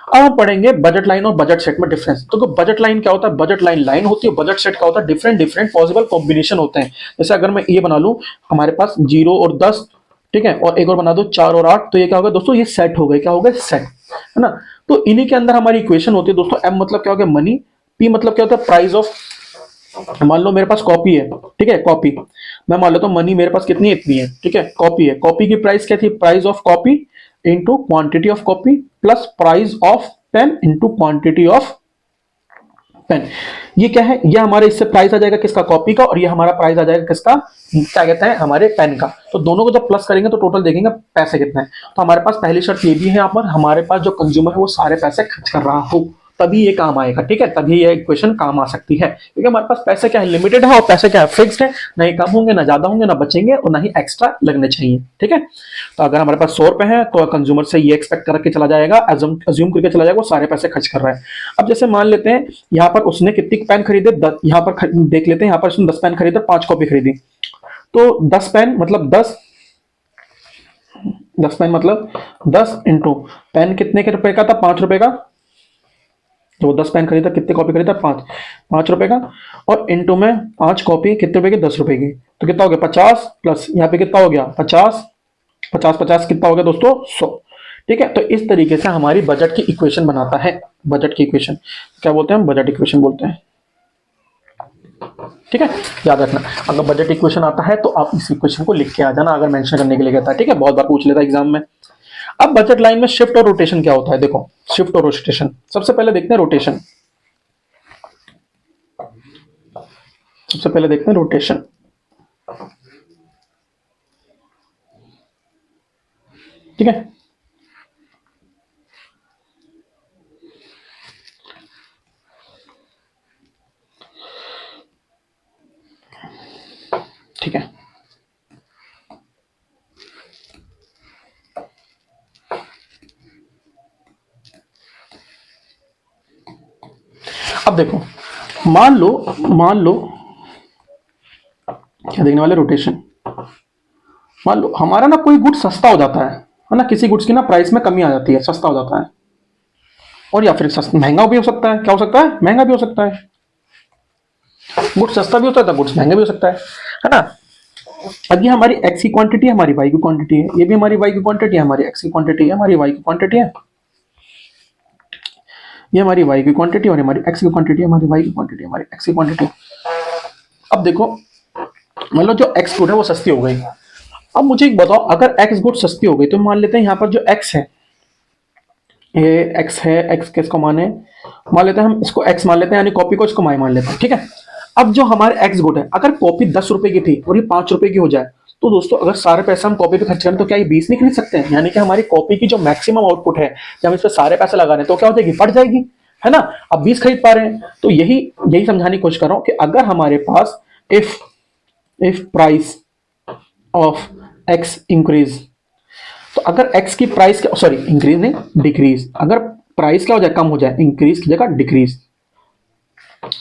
अब हम पढ़ेंगे बजट लाइन और बजट सेट में डिफरेंस। तो बजट लाइन क्या होता है, बजट लाइन लाइन होती है, बजट सेट क्या होता है, डिफरेंट डिफरेंट पॉसिबल कॉम्बिनेशन होते हैं। जैसे अगर मैं ये बना लूं, हमारे पास 0 और 10, ठीक है, और एक और बना दो 4 और 8, तो ये क्या होगा दोस्तों, ये सेट हो गए, क्या हो गए, सेट, है ना। तो इन्हीं के अंदर हमारी इक्वेशन होती है दोस्तों, एम मतलब क्या हो गया, मनी, पी मतलब क्या होता है, प्राइस ऑफ, मान लो मेरे पास कॉपी है, ठीक है, कॉपी, मैं मान लेता हूँ मनी मेरे पास कितनी इतनी है, ठीक है, कॉपी है, कॉपी की प्राइस क्या थी, price of copy into quantity of copy plus price of pen into quantity of pen. ये क्या है, ये हमारे इससे प्राइस आ जाएगा किसका, कॉपी का, और ये हमारा प्राइस आ जाएगा किसका, क्या कहते हैं, हमारे पेन का। तो दोनों को जब प्लस करेंगे तो टोटल देखेंगे पैसे कितने हैं। तो हमारे पास पहली शर्त ये भी है, यहाँ पर हमारे पास जो कंज्यूमर है वो सारे पैसे खर्च कर रहा हो, तभी ये काम आएगा। ठीक है, तभी ये इक्वेशन काम आ सकती है, क्योंकि हमारे पास पैसे क्या है, लिमिटेड है, और पैसे क्या है, फिक्स्ड है, ना ही कम होंगे ना ज्यादा होंगे ना बचेंगे, और ना ही एक्स्ट्रा लगने चाहिए। ठीक है, तो अगर हमारे पास 100 रुपए है तो कंज्यूमर से ये एक्सपेक्ट करके चला जाएगा, अज्यूम करके चला जाएगा वो सारे पैसे खर्च कर रहा है। अब जैसे मान लेते हैं यहाँ पर उसने कितनी पेन खरीदे, यहाँ पर देख लेते हैं, यहाँ पर उसने 10 पेन खरीदे, 5 कॉपी खरीदी, तो 10 पेन मतलब 10 पेन मतलब 10 इंटू पेन कितने के रुपए का था, 5 रुपए का, तो 10 पेन खरीदा, कितने कॉपी खरीदा, 5 रुपए का, और इंटू में 5 कॉपी कितने रुपए की, 10 रुपए की, तो कितना हो गया 50, प्लस यहाँ पे कितना हो गया 50, 50 कितना हो गया दोस्तों, 100। ठीक है, तो इस तरीके से हमारी बजट की इक्वेशन बनाता है। बजट की इक्वेशन क्या बोलते हैं, बजट इक्वेशन बोलते हैं। ठीक है, याद रखना, अगर बजट इक्वेशन आता है तो आप इस इक्वेशन को लिख के आ जाना, अगर मेंशन करने के लिए कहता है। ठीक है, बहुत बार पूछ लेता है एग्जाम में। अब बजट लाइन में शिफ्ट और रोटेशन क्या होता है, देखो शिफ्ट और रोटेशन, सबसे पहले देखते हैं रोटेशन, सबसे पहले देखते हैं रोटेशन। ठीक है, ठीक है, अब देखो मान लो क्या देखने वाले, रोटेशन। मान लो हमारा ना कोई गुड सस्ता हो जाता है ना, किसी गुड्स की ना प्राइस में कमी आ जाती है, सस्ता हो जाता है, और या फिर महंगा भी हो सकता है, क्या हो सकता है, महंगा भी हो सकता है। गुड्स सस्ता भी होता है तो गुड्स महंगा भी हो सकता है ना। अब ये हमारी एक्स की क्वांटिटी है, हमारी वाई की क्वांटिटी है, ये भी हमारी वाई की क्वांटिटी है, हमारी एक्स की क्वांटिटी है, हमारी वाई की क्वांटिटी है, ये हमारी वाई की क्वांटिटी और हमारी एक्स की क्वांटिटी, हमारी वाई की क्वांटिटी, हमारी एक्स की क्वांटिटी। अब देखो मतलब जो एक्स गुड है वो सस्ती हो गई। अब मुझे एक बताओ, अगर एक्स गुड सस्ती हो गई तो मान लेते हैं यहाँ पर जो एक्स है ये एक्स है, एक्स किसको माने, मान लेते हैं हम इसको एक्स मान लेते हैं, यानी कॉपी को इसको माई मान लेते हैं, ठीक है। अब जो हमारे एक्स गुड है, अगर कॉपी 10 रुपए की थी और ये 5 रुपए की हो जाए, तो दोस्तों अगर सारे पैसे हम कॉपी पे खर्च करें तो क्या ये 20 नहीं खरीद सकते हैं? यानी कि हमारी कॉपी की जो मैक्सिमम आउटपुट है, जब हम इस पर सारे पैसे लगा रहे हैं तो क्या हो जाएगी, बढ़ जाएगी, है ना। अब 20 खरीद पा रहे हैं, तो यही यही समझाने की कोशिश कर रहा हूं कि अगर हमारे पास if if price of X increase, तो अगर एक्स की प्राइस, सॉरी इंक्रीज नहीं डिक्रीज, अगर प्राइस क्या हो जाए, कम हो जाए, इंक्रीज की जगह डिक्रीज,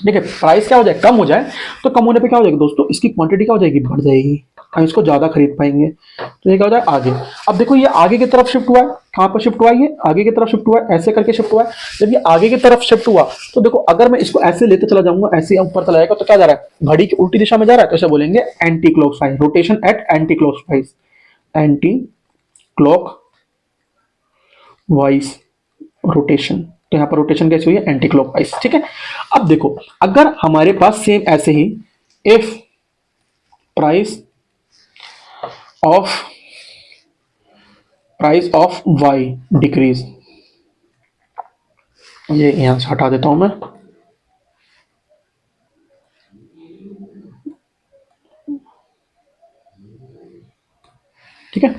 देखिए प्राइस क्या हो जाए, कम हो जाए, तो कम होने पे क्या हो जाएगा दोस्तों, इसकी क्वांटिटी क्या हो जाएगी, बढ़ जाएगी, हम इसको ज्यादा खरीद पाएंगे, तो ये क्या हो जाए आगे। अब देखो ये आगे की तरफ शिफ्ट हुआ है, कहां पर शिफ्ट हुआ है, ये आगे की तरफ शिफ्ट हुआ है, ऐसे करके शिफ्ट हुआ है। जब ये आगे की तरफ शिफ्ट हुआ, तो देखो अगर मैं इसको ऐसे लेते चला जाऊंगा, ऐसे ऊपर चला जाएगा, तो क्या जा रहा है, घड़ी की उल्टी दिशा में जा रहा है, तो इसे बोलेंगे anti clockwise, rotation eight anti clockwise, anti clock wise rotation. तो यहां पर रोटेशन कैसी हुई है, एंटी क्लॉकवाइज, ठीक है। अब देखो अगर हमारे पास सेम ऐसे ही if of price of Y decrease, ये यहां से हटा देता हूं मैं, ठीक है।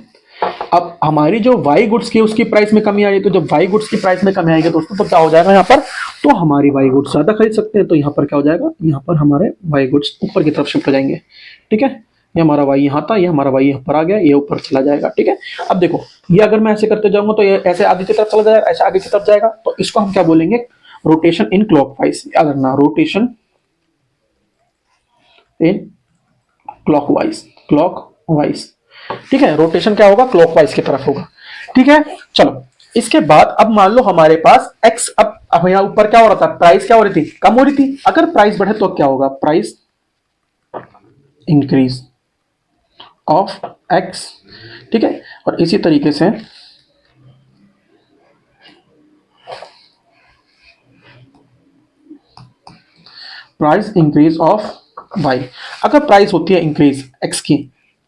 अब हमारी जो वाई गुड्स की उसकी प्राइस में कमी आई, तो जब वाई गुड्स की प्राइस में कमी आएगी दोस्तों, तो क्या हो जाएगा यहाँ पर, तो हमारी वाई गुड्स ज्यादा खरीद सकते हैं, तो यहाँ पर क्या हो जाएगा, यहाँ पर हमारे वाई गुड्स ऊपर की तरफ शिफ्ट हो जाएंगे, ठीक है। ये हमारा वाई यहाँ था, ये हमारा वाई यहाँ पर आ गया, ये ऊपर चला जाएगा, ठीक है। अब देखो ये अगर मैं ऐसे करते जाऊंगा तो ये ऐसे आगे की तरफ चला जाएगा, ऐसे आगे की तरफ जाएगा, तो इसको हम क्या बोलेंगे, रोटेशन इन क्लॉकवाइज, अगर ना रोटेशन इन क्लॉकवाइज, ठीक है। रोटेशन क्या होगा, क्लॉकवाइज की तरफ होगा, ठीक है। चलो इसके बाद अब मान लो हमारे पास एक्स, अब यहाँ ऊपर क्या हो रहा था, प्राइस क्या हो रही थी, कम हो रही थी, अगर प्राइस बढ़े तो क्या होगा, प्राइस इंक्रीज ऑफ एक्स, ठीक है। और इसी तरीके से प्राइस इंक्रीज ऑफ वाई, अगर प्राइस होती है इंक्रीज एक्स की,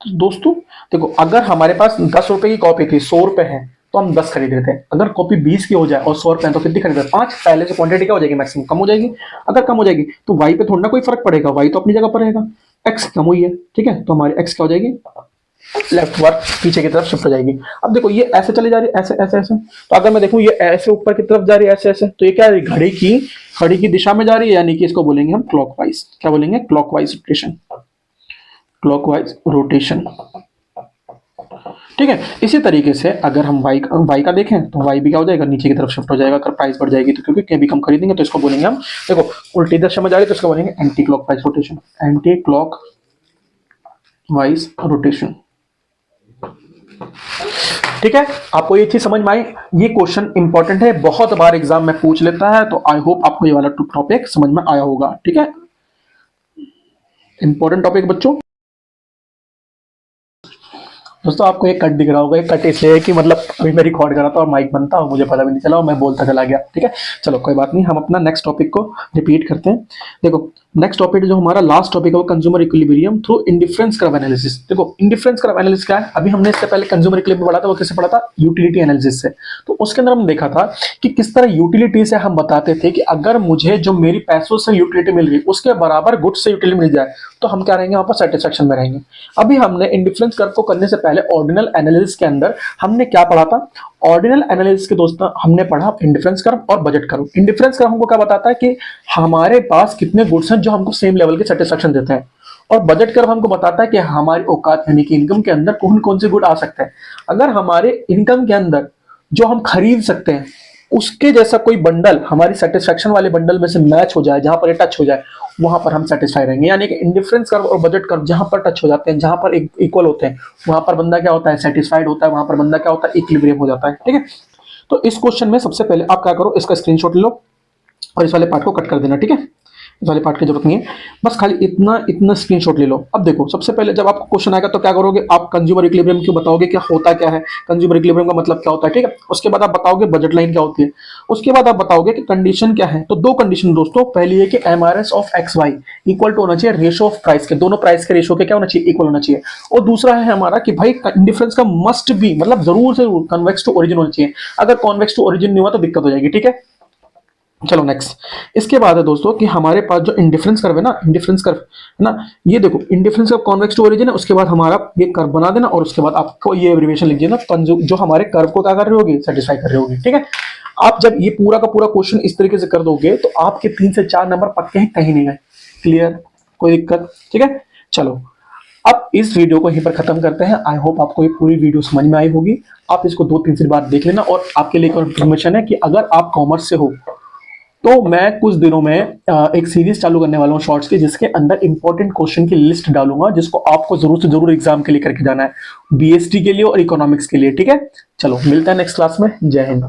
तो दोस्तों देखो अगर हमारे पास 10 रुपए की कॉपी थी, 100 रुपए है, तो हम 10 खरीद रहे थे, अगर कॉपी 20 की हो जाए और 100 रुपए है, तो कितनी खरीद रहे, 5, पहले से क्वांटिटी क्या हो जाएगी, मैक्सिमम कम हो जाएगी, अगर कम हो जाएगी तो वाई पे थोड़ा ना कोई फर्क पड़ेगा, वाई तो अपनी जगह पर रहेगा, एक्स कम हुई है, ठीक है, तो हमारी एक्स क्या हो जाएगी, लेफ्ट वर्ड पीछे की तरफ शिफ्ट हो जाएगी। अब देखो ये ऐसे चली जा रही है, ऐसे ऐसे ऐसे, तो अगर मैं देखूं ये ऐसे ऊपर की तरफ जा रही है, ऐसे ऐसे, तो ये क्या है, घड़ी की दिशा में जा रही है, यानी कि इसको बोलेंगे हम क्लॉकवाइज, क्या बोलेंगे, क्लॉकवाइज रोटेशन, क्लॉकवाइज रोटेशन, ठीक है। इसी तरीके से अगर हम वाई का देखें, तो वाई भी क्या हो जाएगा, नीचे की तरफ शिफ्ट हो जाएगा, अगर प्राइस बढ़ जाएगी तो, क्योंकि कभी कम खरीदेंगे तो इसको बोलेंगे हम, देखो उल्टी दिशा में जा रही है तो इसको बोलेंगे anti clockwise rotation, anti clock wise rotation, ठीक है। आपको ये चीज समझ में आई, ये क्वेश्चन इंपॉर्टेंट है, बहुत बार एग्जाम में पूछ लेता है, तो आई होप आपको ये वाला टॉपिक समझ में आया होगा, ठीक है। इंपॉर्टेंट टॉपिक बच्चों, दोस्तों आपको एक कट दिख रहा होगा, एक कट इसलिए है कि मतलब अभी मैं रिकॉर्ड कर रहा था और माइक बनता और मुझे पता भी नहीं चला और मैं बोलता चला गया, ठीक है। चलो कोई बात नहीं, हम अपना नेक्स्ट टॉपिक को रिपीट करते हैं। देखो नेक्स्ट टॉपिक जो हमारा लास्ट टॉपिक है वो consumer equilibrium through indifference curve analysis. देखो इंडिफरेंस कर्व एनालिसिस क्या है, अभी हमने इससे पहले कंज्यूमर इक्विलिब्रियम पढ़ा था, वो किससे पढ़ा था, यूटिलिटी एनालिसिस से। तो उसके अंदर हम देखा था कि किस तरह यूटिलिटी से हम बताते थे कि अगर मुझे जो मेरी पैसों से यूटिलिटी मिल रही है उसके बराबर गुड्स से यूटिलिटी मिल जाए तो हम क्या रहेंगे, वहां पर सेटिस्फेक्शन में रहेंगे। अभी हमने इंडिफरेंस कर्व को करने से पहले ऑर्डिनल एनालिसिस के अंदर हमने क्या पढ़ा था, ऑर्डिनल एनालिसिस के दोस्तों हमने पढ़ा इंडिफरेंस कर्व और बजट कर्व। इंडिफरेंस कर्व हमको क्या बताता है कि हमारे पास कितने गुड्स हैं जो हमको सेम लेवल के सेटिस्फेक्शन देते हैं, और बजट कर्व हमको बताता है कि हमारी औकात यानी कि इनकम के अंदर कौन कौन से गुड आ सकते हैं। अगर हमारे इनकम के अंदर जो हम खरीद सकते हैं उसके जैसा कोई बंडल हमारी सेटिस्फेक्शन वाले बंडल में से मैच हो जाए, जहां पर ये टच हो जाए, वहां पर हम सेटिस्फाई रहेंगे। यानी कि इंडिफरेंस कर्व और बजट कर्व जहां पर टच हो जाते हैं, जहां पर इक्वल होते हैं, वहां पर बंदा क्या होता है, सेटिस्फाइड होता है, वहां पर बंदा क्या होता है, इक्विलिब्रियम हो जाता है, ठीक है। तो इस क्वेश्चन में सबसे पहले आप क्या करो, इसका स्क्रीनशॉट ले लो और इस वाले पार्ट को कट कर देना, ठीक है। इस वाले पार्ट की जरूरत नहीं है, बस खाली इतना इतना स्क्रीनशॉट ले लो। अब देखो, सबसे पहले जब आपको क्वेश्चन आएगा तो क्या करोगे, आप कंज्यूमर इक्विलिब्रियम क्यों बताओगे, क्या होता क्या है, कंज्यूमर इक्विलिब्रियम का मतलब क्या होता है, ठीक है। उसके बाद आप बताओगे बजट लाइन क्या होती है, उसके बाद आप बताओगे कि कंडीशन क्या है। तो दो कंडीशन दोस्तों, पहली है कि MRS of X Y equal to होना चाहिए रेशो ऑफ प्राइस के, दोनों प्राइस के रेशो के क्या होना चाहिए, इक्वल होना चाहिए। और दूसरा है हमारा कि भाई डिफरेंस का मस्ट बी, मतलब जरूर से जरूर कन्वेक्स टू ओरिजिन होना चाहिए, अगर कॉन्वेक्स टू ओरिजिन नहीं हुआ तो दिक्कत हो जाएगी, ठीक है। चलो नेक्स्ट, इसके बाद है दोस्तों कि हमारे पास जो इंडिफरेंस कर्व है ना, इंडिफरेंस कर्व है ना, ये देखो indifference curve convex to origin है, उसके बाद हमारा ये कर्व बना देना और उसके बाद आपको ये एब्रिविएशन लिख देना जो हमारे कर्व को क्या कर रहे होगी, सेटिस्फाई कर रहे होगी, ठीक है। आप जब ये पूरा का पूरा क्वेश्चन इस तरीके से कर दोगे तो आपके 3 से 4 नंबर पक्के हैं, कहीं नहीं गए। क्लियर, कोई दिक्कत, ठीक है। चलो अब इस वीडियो को यहीं पर खत्म करते हैं। आई होप आपको ये पूरी वीडियो समझ में आई होगी। आप इसको 2-3 बार देख लेना। और आपके लिए इन्फॉर्मेशन है कि अगर आप कॉमर्स से हो तो मैं कुछ दिनों में एक सीरीज चालू करने वाला हूँ शॉर्ट्स की, जिसके अंदर इंपॉर्टेंट क्वेश्चन की लिस्ट डालूंगा, जिसको आपको जरूर से जरूर एग्जाम के लिए करके जाना है, बीएसटी के लिए और इकोनॉमिक्स के लिए, ठीक है। चलो मिलता है नेक्स्ट क्लास में। जय हिंद।